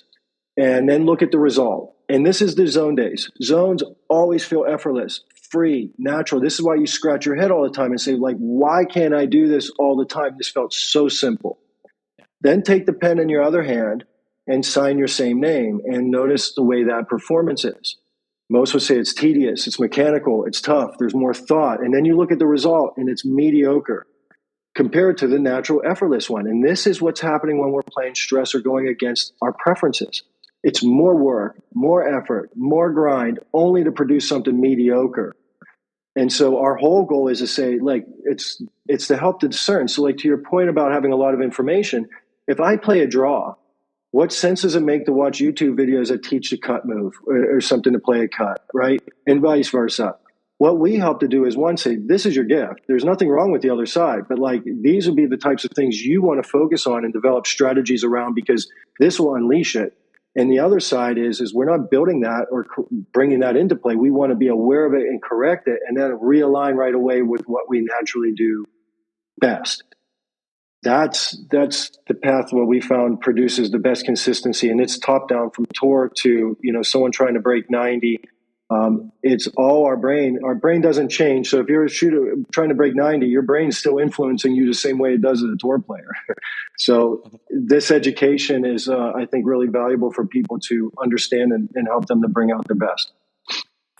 Speaker 2: And then look at the result. And this is the zone days. Zones always feel effortless, free, natural. This is why you scratch your head all the time and say, like, why can't I do this all the time? This felt so simple. Then take the pen in your other hand and sign your same name and notice the way that performance is. Most would say it's tedious, it's mechanical, it's tough, there's more thought. And then you look at the result and it's mediocre compared to the natural, effortless one. And this is what's happening when we're playing stress or going against our preferences. It's more work, more effort, more grind, only to produce something mediocre. And so our whole goal is to say, like, it's to help to discern. So like to your point about having a lot of information, if I play a draw, what sense does it make to watch YouTube videos that teach the cut move or something to play a cut, right? And vice versa. What we help to do is, one, say, this is your gift. There's nothing wrong with the other side, but like these would be the types of things you want to focus on and develop strategies around, because this will unleash it. And the other side is we're not building that or bringing that into play. We want to be aware of it and correct it, and then realign right away with what we naturally do best. That's the path what we found produces the best consistency, and it's top down from tour to someone trying to break 90. It's all our brain. Our brain doesn't change. So if you're a shooter trying to break 90, your brain's still influencing you the same way it does as a tour player. So this education is, I think, really valuable for people to understand and help them to bring out their best.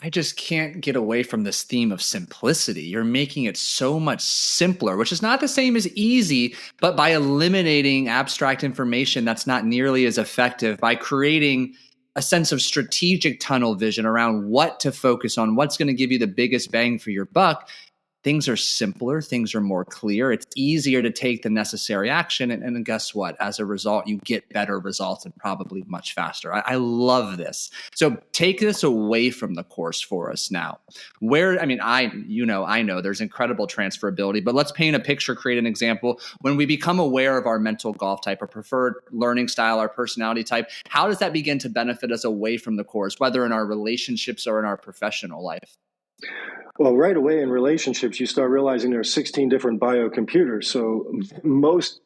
Speaker 1: I just can't get away from this theme of simplicity. You're making it so much simpler, which is not the same as easy, but by eliminating abstract information that's not nearly as effective, by creating a sense of strategic tunnel vision around what to focus on, what's going to give you the biggest bang for your buck. Things are simpler. Things are more clear. It's easier to take the necessary action. And guess what? As a result, you get better results and probably much faster. I love this. So take this away from the course for us now. I know there's incredible transferability, but let's paint a picture, create an example. When we become aware of our mental golf type, our preferred learning style, our personality type, how does that begin to benefit us away from the course, whether in our relationships or in our professional life?
Speaker 2: Well, right away in relationships, you start realizing there are 16 different biocomputers. So most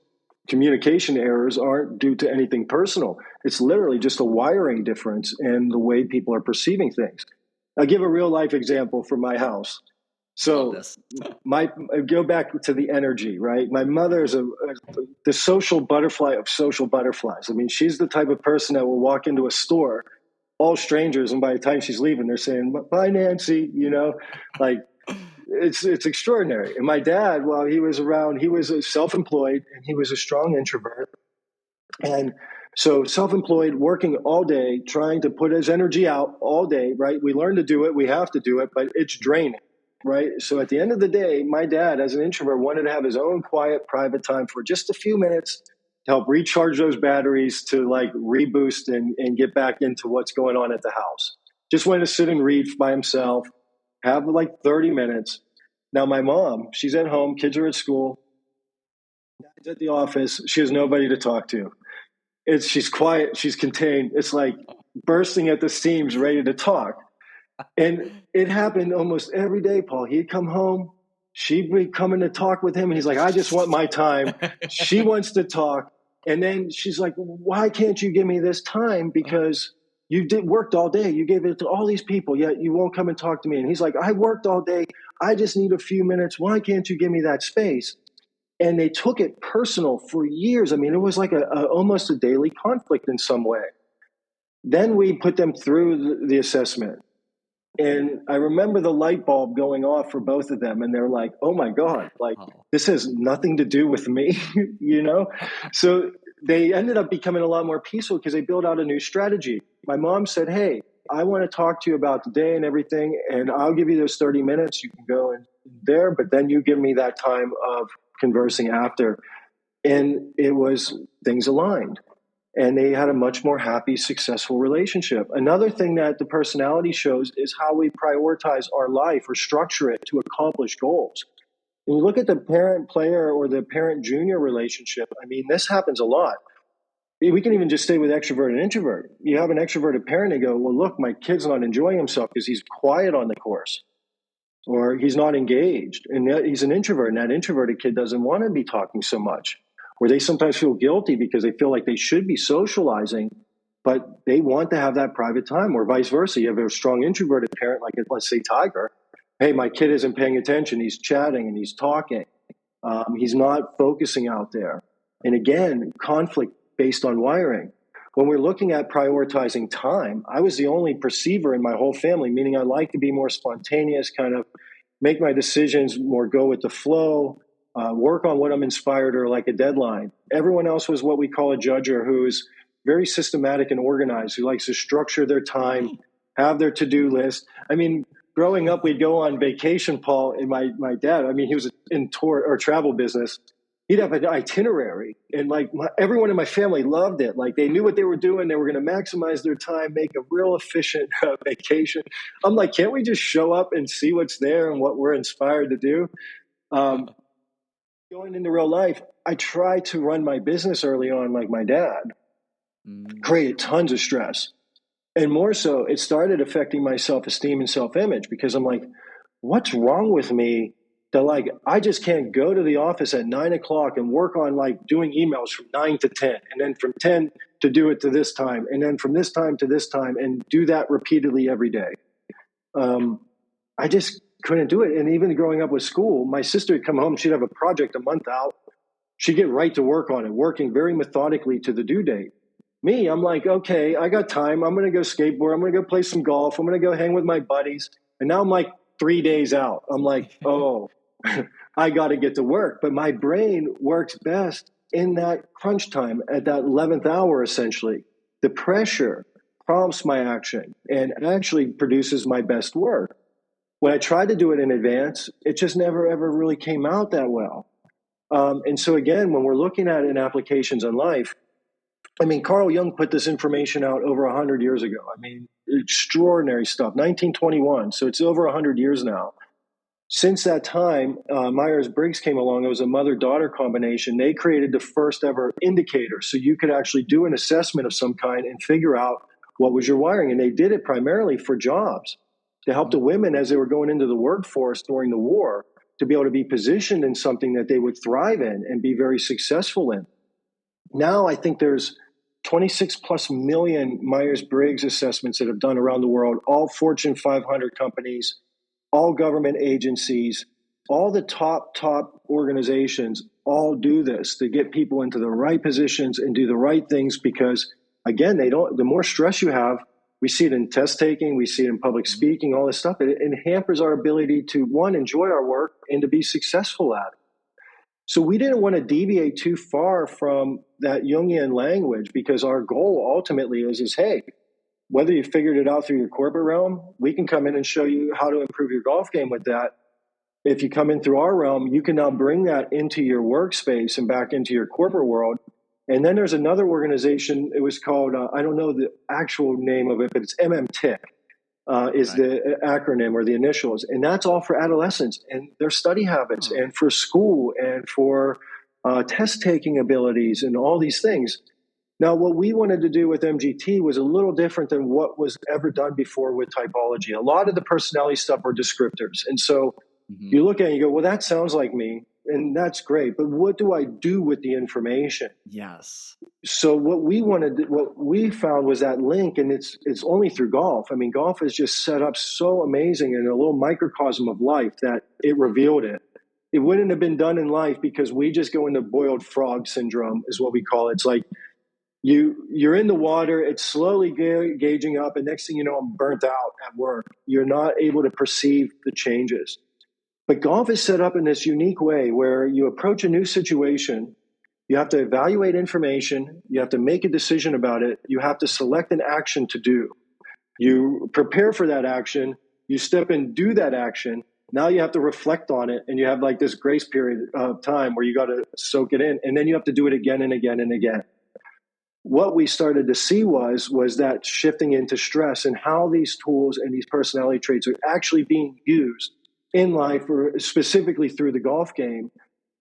Speaker 2: communication errors aren't due to anything personal. It's literally just a wiring difference in the way people are perceiving things. I'll give a real life example from my house. So I go back to the energy, right? My mother is the social butterfly of social butterflies. I mean, she's the type of person that will walk into a store, all strangers, and by the time she's leaving, they're saying, "Bye, Nancy," like it's extraordinary. And my dad, while he was around, he was self-employed and he was a strong introvert. And So self-employed, working all day, trying to put his energy out all day, right? We learn to do it, we have to do it, but it's draining, right? So at the end of the day, my dad, as an introvert, wanted to have his own quiet, private time for just a few minutes to help recharge those batteries, to like reboost and get back into what's going on at the house. Just wanted to sit and read by himself, have like 30 minutes. Now my mom, she's at home, kids are at school, dad's at the office, she has nobody to talk to. She's quiet, she's contained. It's like bursting at the seams, ready to talk. And it happened almost every day, Paul. He'd come home, she'd be coming to talk with him, and he's like, I just want my time. She wants to talk. And then she's like, why can't you give me this time? Because you worked all day. You gave it to all these people, yet you won't come and talk to me. And he's like, I worked all day. I just need a few minutes. Why can't you give me that space? And they took it personal for years. I mean, it was like almost a daily conflict in some way. Then we put them through the assessment. And I remember the light bulb going off for both of them. And they're like, oh my God, like this has nothing to do with me, you know? So they ended up becoming a lot more peaceful because they built out a new strategy. My mom said, hey, I want to talk to you about the day and everything. And I'll give you those 30 minutes. You can go in there, but then you give me that time of conversing after. And it was things aligned. And they had a much more happy, successful relationship. Another thing that the personality shows is how we prioritize our life or structure it to accomplish goals. When you look at the parent-player or the parent-junior relationship, I mean, this happens a lot. We can even just stay with extrovert and introvert. You have an extroverted parent and go, well, look, my kid's not enjoying himself because he's quiet on the course, or he's not engaged. And he's an introvert, and that introverted kid doesn't want to be talking so much. Or they sometimes feel guilty because they feel like they should be socializing, but they want to have that private time, or vice versa. You have a strong introverted parent, like let's say Tiger. Hey, my kid isn't paying attention. He's chatting and he's talking. He's not focusing out there. And again, conflict based on wiring. When we're looking at prioritizing time, I was the only perceiver in my whole family, meaning I like to be more spontaneous, kind of make my decisions more go with the flow. Work on what I'm inspired or like a deadline. Everyone else was what we call a judger, who's very systematic and organized, who likes to structure their time, have their to-do list. I mean, growing up, we'd go on vacation, Paul, and my dad, I mean, he was in tour or travel business. He'd have an itinerary, and like everyone in my family loved it. Like they knew what they were doing. They were going to maximize their time, make a real efficient vacation. I'm like, can't we just show up and see what's there and what we're inspired to do? Going into real life, I tried to run my business early on like my dad, created tons of stress. And more so, it started affecting my self-esteem and self-image because I'm like, what's wrong with me that like, I just can't go to the office at 9 o'clock and work on like doing emails from 9 to 10, and then from 10 to do it to this time, and then from this time to this time, and do that repeatedly every day. I just couldn't do it. And even growing up with school, my sister would come home, she'd have a project a month out. She'd get right to work on it, working very methodically to the due date. Me, I'm like, okay, I got time. I'm going to go skateboard. I'm going to go play some golf. I'm going to go hang with my buddies. And now I'm like 3 days out. I'm like, oh, I got to get to work. But my brain works best in that crunch time at that 11th hour, essentially. The pressure prompts my action and actually produces my best work. When I tried to do it in advance, it just never, ever really came out that well. And so again, when we're looking at it in applications in life, I mean, Carl Jung put this information out over 100 years ago. I mean, extraordinary stuff, 1921. So it's over 100 years now. Since that time, Myers-Briggs came along. It was a mother-daughter combination. They created the first ever indicator. So you could actually do an assessment of some kind and figure out what was your wiring. And they did it primarily for jobs, to help the women as they were going into the workforce during the war, to be able to be positioned in something that they would thrive in and be very successful in. Now I think there's 26 plus million Myers-Briggs assessments that have done around the world, all Fortune 500 companies, all government agencies, all the top organizations all do this to get people into the right positions and do the right things because, again, the more stress you have, we see it in test taking, we see it in public speaking, all this stuff. It hampers our ability to, one, enjoy our work and to be successful at it. So we didn't want to deviate too far from that Jungian language, because our goal ultimately is hey, whether you figured it out through your corporate realm, we can come in and show you how to improve your golf game with that. If you come in through our realm, you can now bring that into your workspace and back into your corporate world. And then there's another organization. It was called, I don't know the actual name of it, but it's MMTIC is
Speaker 1: Right.
Speaker 2: the acronym or the initials. And that's all for adolescents and their study habits and for school and for test taking abilities and all these things. Now, what we wanted to do with MGT was a little different than what was ever done before with typology. A lot of the personality stuff were descriptors. And so you look at it and you go, well, that sounds like me. And that's great. But what do I do with the information?
Speaker 1: Yes.
Speaker 2: So what we found was that link, and it's only through golf. I mean, golf is just set up so amazing in a little microcosm of life that it revealed it. It wouldn't have been done in life, because we just go into boiled frog syndrome is what we call it. It's like you're in the water, it's slowly gauging up, and next thing you know, I'm burnt out at work. You're not able to perceive the changes. But golf is set up in this unique way where you approach a new situation, you have to evaluate information, you have to make a decision about it, you have to select an action to do. You prepare for that action, you step in, do that action. Now you have to reflect on it, and you have like this grace period of time where you got to soak it in, and then you have to do it again and again and again. What we started to see was that shifting into stress and how these tools and these personality traits are actually being used in life, or specifically through the golf game.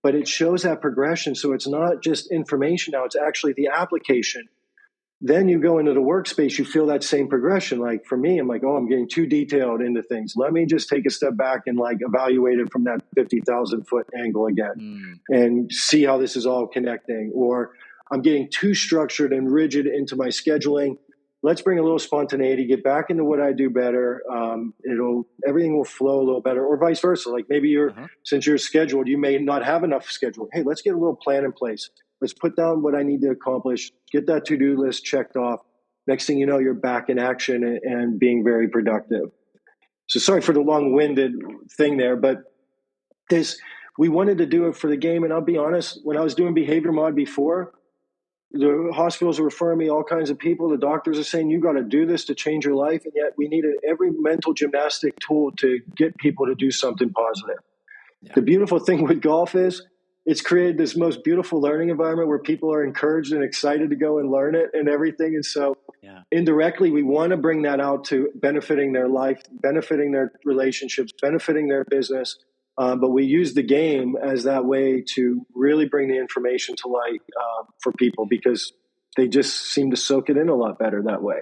Speaker 2: But it shows that progression. So it's not just information now, it's actually the application. Then you go into the workspace, you feel that same progression. Like for me, I'm like, oh, I'm getting too detailed into things. Let me just take a step back and like evaluate it from that 50,000 foot angle again and see how this is all connecting. Or I'm getting too structured and rigid into my scheduling. Let's bring a little spontaneity, get back into what I do better. Everything will flow a little better, or vice versa. Like maybe since you're scheduled, you may not have enough schedule. Hey, let's get a little plan in place. Let's put down what I need to accomplish, get that to-do list checked off. Next thing you know, you're back in action and being very productive. So sorry for the long-winded thing there, but we wanted to do it for the game. And I'll be honest, when I was doing behavior mod before, the hospitals are referring me all kinds of people. The doctors are saying, you got to do this to change your life. And yet we needed every mental gymnastic tool to get people to do something positive. Yeah. The beautiful thing with golf is it's created this most beautiful learning environment where people are encouraged and excited to go and learn it and everything. And so indirectly, we want to bring that out to benefiting their life, benefiting their relationships, benefiting their business. But we use the game as that way to really bring the information to light for people, because they just seem to soak it in a lot better that way.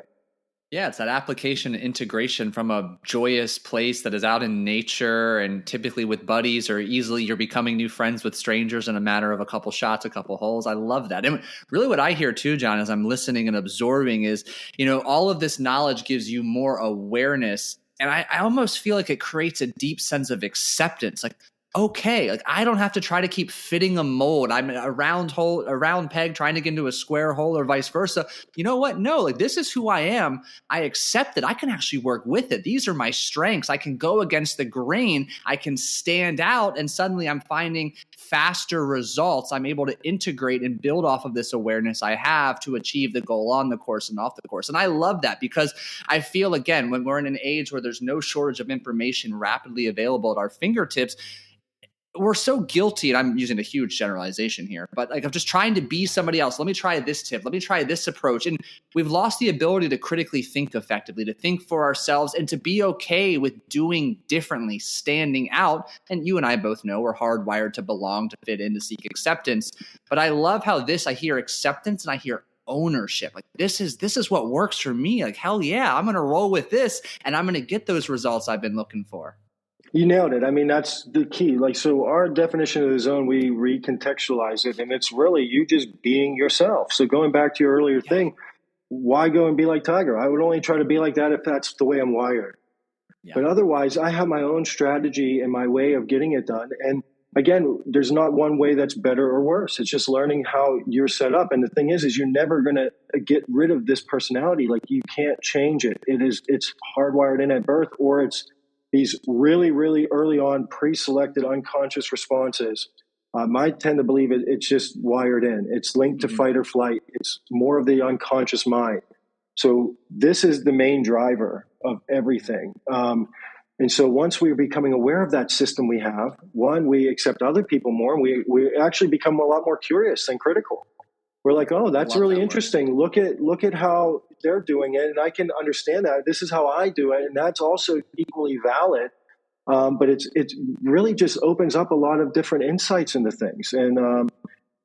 Speaker 1: Yeah, it's that application and integration from a joyous place that is out in nature and typically with buddies, or easily you're becoming new friends with strangers in a matter of a couple shots, a couple holes. I love that. And really what I hear too, John, as I'm listening and absorbing is, all of this knowledge gives you more awareness. And I almost feel like it creates a deep sense of acceptance. Like, okay, like I don't have to try to keep fitting a mold. I'm a round peg trying to get into a square hole, or vice versa. You know what? No, like this is who I am. I accept it. I can actually work with it. These are my strengths. I can go against the grain. I can stand out, and suddenly I'm finding faster results. I'm able to integrate and build off of this awareness I have to achieve the goal on the course and off the course. And I love that, because I feel, again, when we're in an age where there's no shortage of information rapidly available at our fingertips, we're so guilty, and I'm using a huge generalization here, but like, I'm just trying to be somebody else. Let me try this tip. Let me try this approach. And we've lost the ability to critically think effectively, to think for ourselves, and to be okay with doing differently, standing out. And you and I both know we're hardwired to belong, to fit in, to seek acceptance. But I love how I hear acceptance and I hear ownership. Like this is what works for me. Like, hell yeah, I'm going to roll with this, and I'm going to get those results I've been looking for.
Speaker 2: You nailed it. I mean, that's the key. Like, so our definition of the zone, we recontextualize it, and it's really you just being yourself. So going back to your earlier thing, why go and be like Tiger? I would only try to be like that if that's the way I'm wired. Yeah. But otherwise, I have my own strategy and my way of getting it done. And again, there's not one way that's better or worse. It's just learning how you're set up. And the thing is you're never going to get rid of this personality. Like, you can't change it. It's hardwired in at birth, or it's these really, really early on pre-selected unconscious responses I tend to believe it's just wired in. It's linked to fight or flight. It's more of the unconscious mind. So this is the main driver of everything. And so once we're becoming aware of that system we have, one, we accept other people more, and we actually become a lot more curious and critical. We're like, oh, that's really interesting. Look at how they're doing it, and I can understand that. This is how I do it, and that's also equally valid. But it's really just opens up a lot of different insights into things. And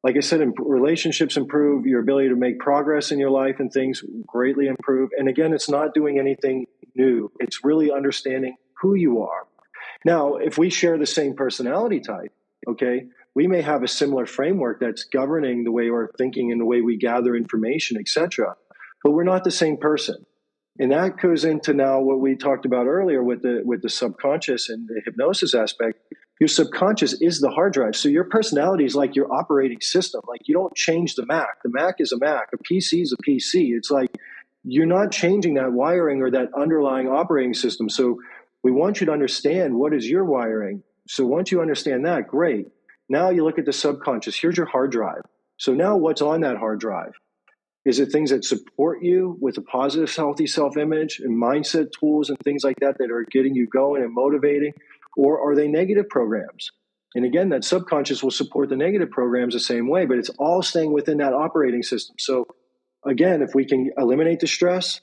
Speaker 2: like I said, relationships improve, your ability to make progress in your life and things greatly improve. And again, it's not doing anything new. It's really understanding who you are. Now, if we share the same personality type, okay, we may have a similar framework that's governing the way we're thinking and the way we gather information, etc. But we're not the same person. And that goes into now what we talked about earlier with the subconscious and the hypnosis aspect. Your subconscious is the hard drive. So your personality is like your operating system. Like, you don't change the Mac. The Mac is a Mac. A PC is a PC. It's like you're not changing that wiring or that underlying operating system. So we want you to understand what is your wiring. So once you understand that, great. Now you look at the subconscious. Here's your hard drive. So now what's on that hard drive? Is it things that support you with a positive, healthy self-image and mindset tools and things like that that are getting you going and motivating? Or are they negative programs? And again, that subconscious will support the negative programs the same way, but it's all staying within that operating system. So again, if we can eliminate the stress,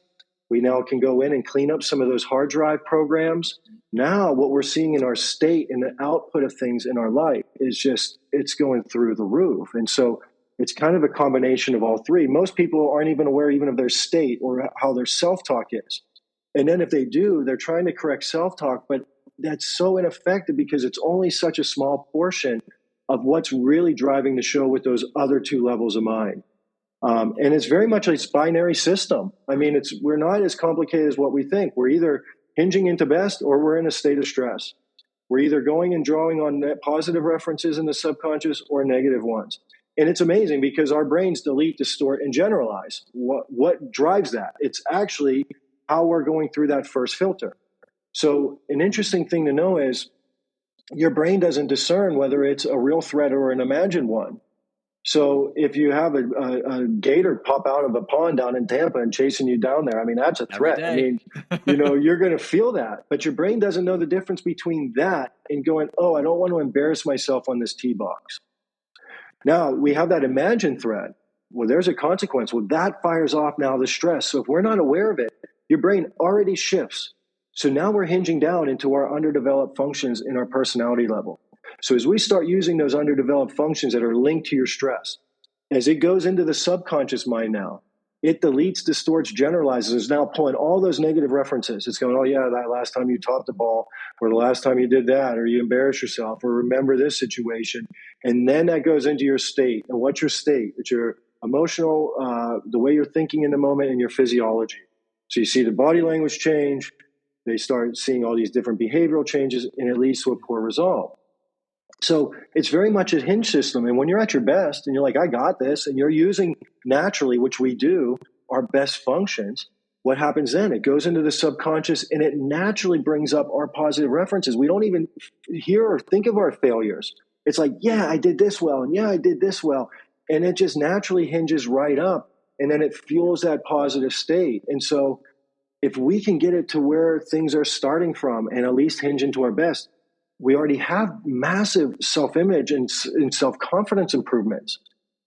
Speaker 2: we now can go in and clean up some of those hard drive programs. Now what we're seeing in our state and the output of things in our life is just, it's going through the roof. And so it's kind of a combination of all three. Most people aren't even aware even of their state or how their self-talk is. And then if they do, they're trying to correct self-talk, but that's so ineffective because it's only such a small portion of what's really driving the show with those other two levels of mind. And it's very much a binary system. I mean, we're not as complicated as what we think. We're either hinging into best or we're in a state of stress. We're either going and drawing on positive references in the subconscious or negative ones. And it's amazing because our brains delete, distort, and generalize. What drives that? It's actually how we're going through that first filter. So an interesting thing to know is your brain doesn't discern whether it's a real threat or an imagined one. So if you have a gator pop out of a pond down in Tampa and chasing you down there, I mean, that's a threat. I mean, you're going to feel that. But your brain doesn't know the difference between that and going, oh, I don't want to embarrass myself on this tee box. Now, we have that imagined threat. Well, there's a consequence. Well, that fires off now the stress. So if we're not aware of it, your brain already shifts. So now we're hinging down into our underdeveloped functions in our personality level. So as we start using those underdeveloped functions that are linked to your stress, as it goes into the subconscious mind now, it deletes, distorts, generalizes, is now pulling all those negative references. It's going, oh yeah, that last time you topped the ball, or the last time you did that, or you embarrassed yourself, or remember this situation. And then that goes into your state. And what's your state? It's your emotional, the way you're thinking in the moment, and your physiology. So you see the body language change. They start seeing all these different behavioral changes, and it leads to a poor result. So it's very much a hinge system. And when you're at your best and you're like, I got this, and you're using naturally, which we do, our best functions, what happens then? It goes into the subconscious and it naturally brings up our positive references. We don't even hear or think of our failures. It's like, yeah, I did this well. And yeah, I did this well. And it just naturally hinges right up. And then it fuels that positive state. And so if we can get it to where things are starting from and at least hinge into our best, we already have massive self-image and self-confidence improvements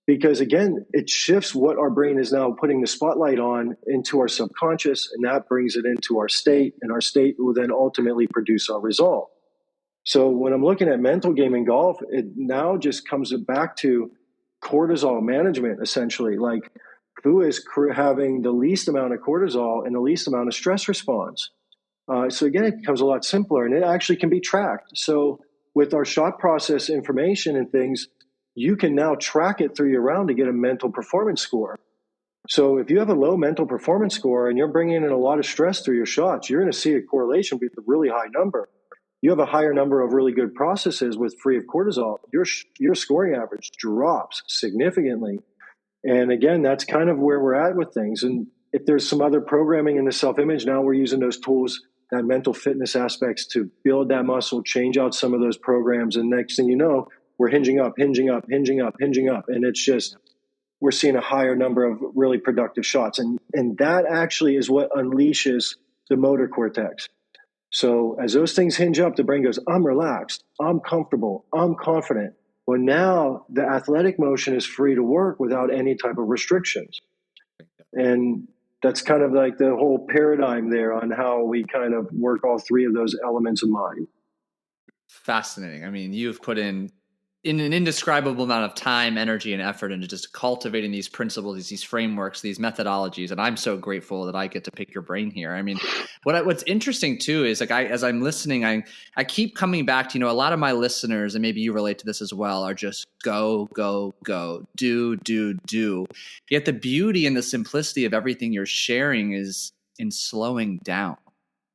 Speaker 2: because, again, it shifts what our brain is now putting the spotlight on into our subconscious, and that brings it into our state, and our state will then ultimately produce our result. So when I'm looking at mental game in golf, it now just comes back to cortisol management, essentially. Like, who is having the least amount of cortisol and the least amount of stress response? So again, it becomes a lot simpler, and it actually can be tracked. So with our shot process information and things, you can now track it through your round to get a mental performance score. So if you have a low mental performance score and you're bringing in a lot of stress through your shots, you're going to see a correlation with a really high number. You have a higher number of really good processes with free of cortisol, your scoring average drops significantly. And again, that's kind of where we're at with things. And if there's some other programming in the self-image, now we're using those tools, that mental fitness aspects, to build that muscle, change out some of those programs. And next thing you know, we're hinging up, hinging up, hinging up, hinging up. And it's just, we're seeing a higher number of really productive shots. And that actually is what unleashes the motor cortex. So as those things hinge up, the brain goes, I'm relaxed, I'm comfortable, I'm confident. Well, now the athletic motion is free to work without any type of restrictions. And that's kind of like the whole paradigm there on how we kind of work all three of those elements of mind.
Speaker 1: Fascinating. I mean, you've put in an indescribable amount of time, energy, and effort into just cultivating these principles, these frameworks, these methodologies. And I'm so grateful that I get to pick your brain here. I mean, what's interesting too is like as I'm listening, I keep coming back to, a lot of my listeners, and maybe you relate to this as well, are just go, go, go, do. Yet the beauty and the simplicity of everything you're sharing is in slowing down.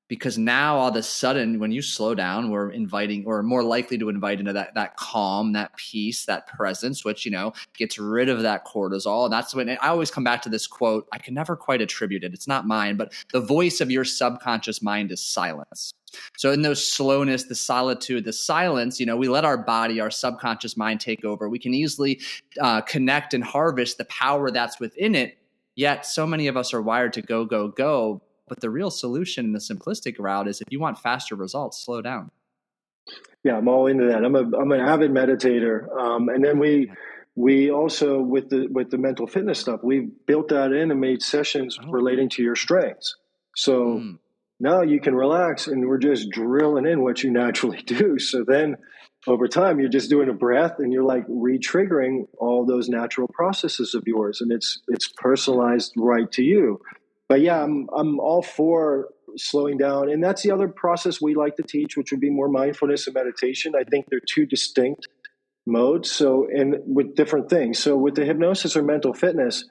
Speaker 1: Because now all of a sudden, when you slow down, we're inviting, or more likely to invite into that calm, that peace, that presence, which, gets rid of that cortisol. And that's when I always come back to this quote. I can never quite attribute it. It's not mine, but the voice of your subconscious mind is silence. So in those slowness, the solitude, the silence, we let our body, our subconscious mind take over. We can easily connect and harvest the power that's within it. Yet so many of us are wired to go, go, go. But the real solution in the simplistic route is if you want faster results, slow down.
Speaker 2: Yeah, I'm all into that. I'm an avid meditator. And then we also, with the mental fitness stuff, we've built that in and made sessions relating to your strengths. So now you can relax, and we're just drilling in what you naturally do. So then over time, you're just doing a breath and you're like re-triggering all those natural processes of yours. And it's personalized right to you. But yeah, I'm all for slowing down. And that's the other process we like to teach, which would be more mindfulness and meditation. I think they're two distinct modes. So, and with different things. So with the hypnosis or mental fitness,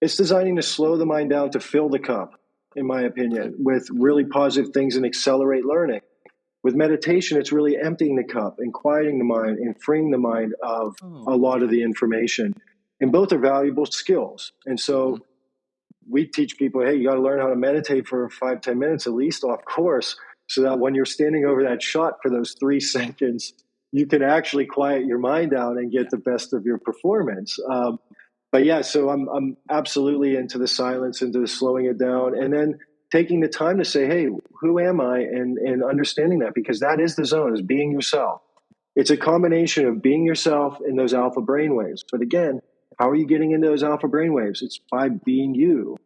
Speaker 2: it's designing to slow the mind down to fill the cup, in my opinion, with really positive things and accelerate learning. With meditation, it's really emptying the cup and quieting the mind and freeing the mind of a lot of the information. And both are valuable skills. And so we teach people, hey, you got to learn how to meditate for 5-10 minutes at least off course, so that when you're standing over that shot for those 3 seconds, you can actually quiet your mind down and get the best of your performance. But yeah, so I'm absolutely into the silence, into the slowing it down, and then taking the time to say, hey, who am I? And understanding that, because that is the zone, is being yourself. It's a combination of being yourself and those alpha brainwaves. But again, how are you getting into those alpha brainwaves? It's by being you.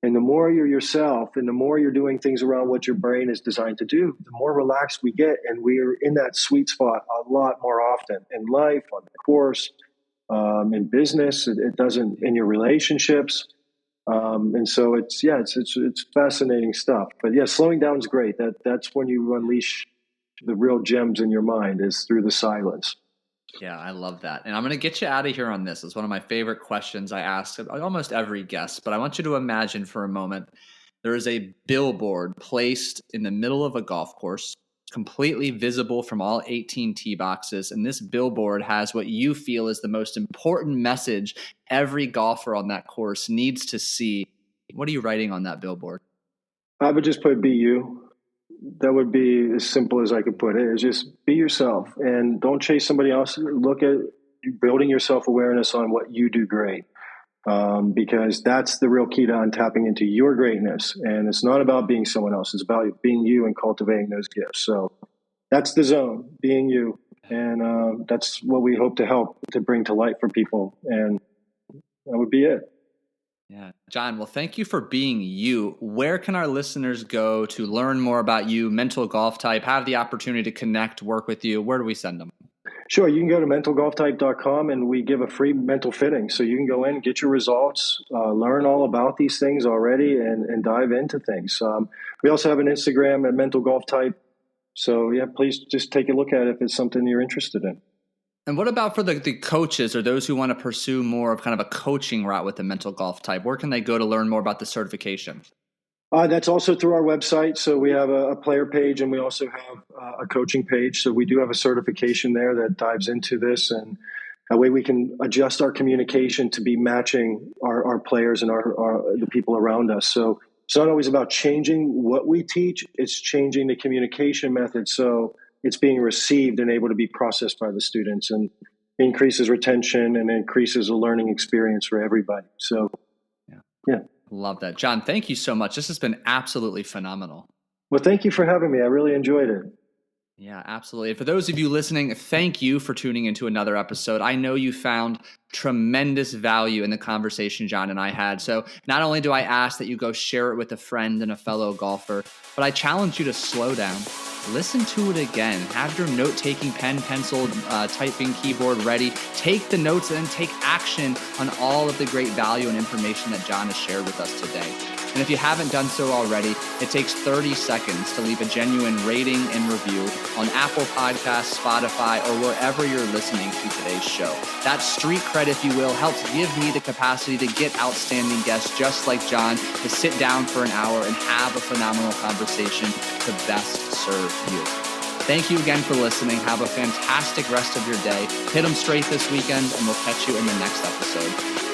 Speaker 2: And the more you're yourself and the more you're doing things around what your brain is designed to do, the more relaxed we get. And we're in that sweet spot a lot more often in life, on the course, in business. It doesn't, in your relationships. And so it's fascinating stuff. But yeah, slowing down is great. That's when you unleash the real gems in your mind, is through the silence.
Speaker 1: Yeah, I love that. And I'm going to get you out of here on this. It's one of my favorite questions I ask almost every guest, but I want you to imagine for a moment there is a billboard placed in the middle of a golf course, completely visible from all 18 tee boxes. And this billboard has what you feel is the most important message every golfer on that course needs to see. What are you writing on that billboard?
Speaker 2: I would just put be you. That would be as simple as I could put it. Is just be yourself and don't chase somebody else. Look at building your self-awareness on what you do great, because that's the real key to untapping into your greatness. And it's not about being someone else. It's about being you and cultivating those gifts. So that's the zone, being you. And that's what we hope to help to bring to light for people. And that would be it.
Speaker 1: Yeah. John, well, thank you for being you. Where can our listeners go to learn more about you, Mental Golf Type, have the opportunity to connect, work with you? Where do we send them?
Speaker 2: Sure. You can go to mentalgolftype.com and we give a free mental fitting. So you can go in, get your results, learn all about these things already and dive into things. We also have an Instagram at Mental Golf Type. So yeah, please just take a look at it if it's something you're interested in.
Speaker 1: And what about for the coaches or those who want to pursue more of kind of a coaching route with the Mental Golf Type? Where can they go to learn more about the certification?
Speaker 2: That's also through our website. So we have a player page and we also have a coaching page. So we do have a certification there that dives into this. And that way we can adjust our communication to be matching our players and the people around us. So it's not always about changing what we teach. It's changing the communication method. So it's being received and able to be processed by the students. And increases retention and increases a learning experience for everybody. So, yeah.
Speaker 1: Love that. John, thank you so much. This has been absolutely phenomenal.
Speaker 2: Well, thank you for having me. I really enjoyed it.
Speaker 1: Yeah, absolutely. And for those of you listening, thank you for tuning into another episode. I know you found tremendous value in the conversation John and I had. So not only do I ask that you go share it with a friend and a fellow golfer, but I challenge you to slow down, listen to it again, have your note-taking pen, pencil, typing keyboard ready, take the notes and then take action on all of the great value and information that John has shared with us today. And if you haven't done so already, it takes 30 seconds to leave a genuine rating and review on Apple Podcasts, Spotify, or wherever you're listening to today's show. That street cred, if you will, helps give me the capacity to get outstanding guests just like John to sit down for an hour and have a phenomenal conversation to best serve you. Thank you again for listening. Have a fantastic rest of your day. Hit them straight this weekend, and we'll catch you in the next episode.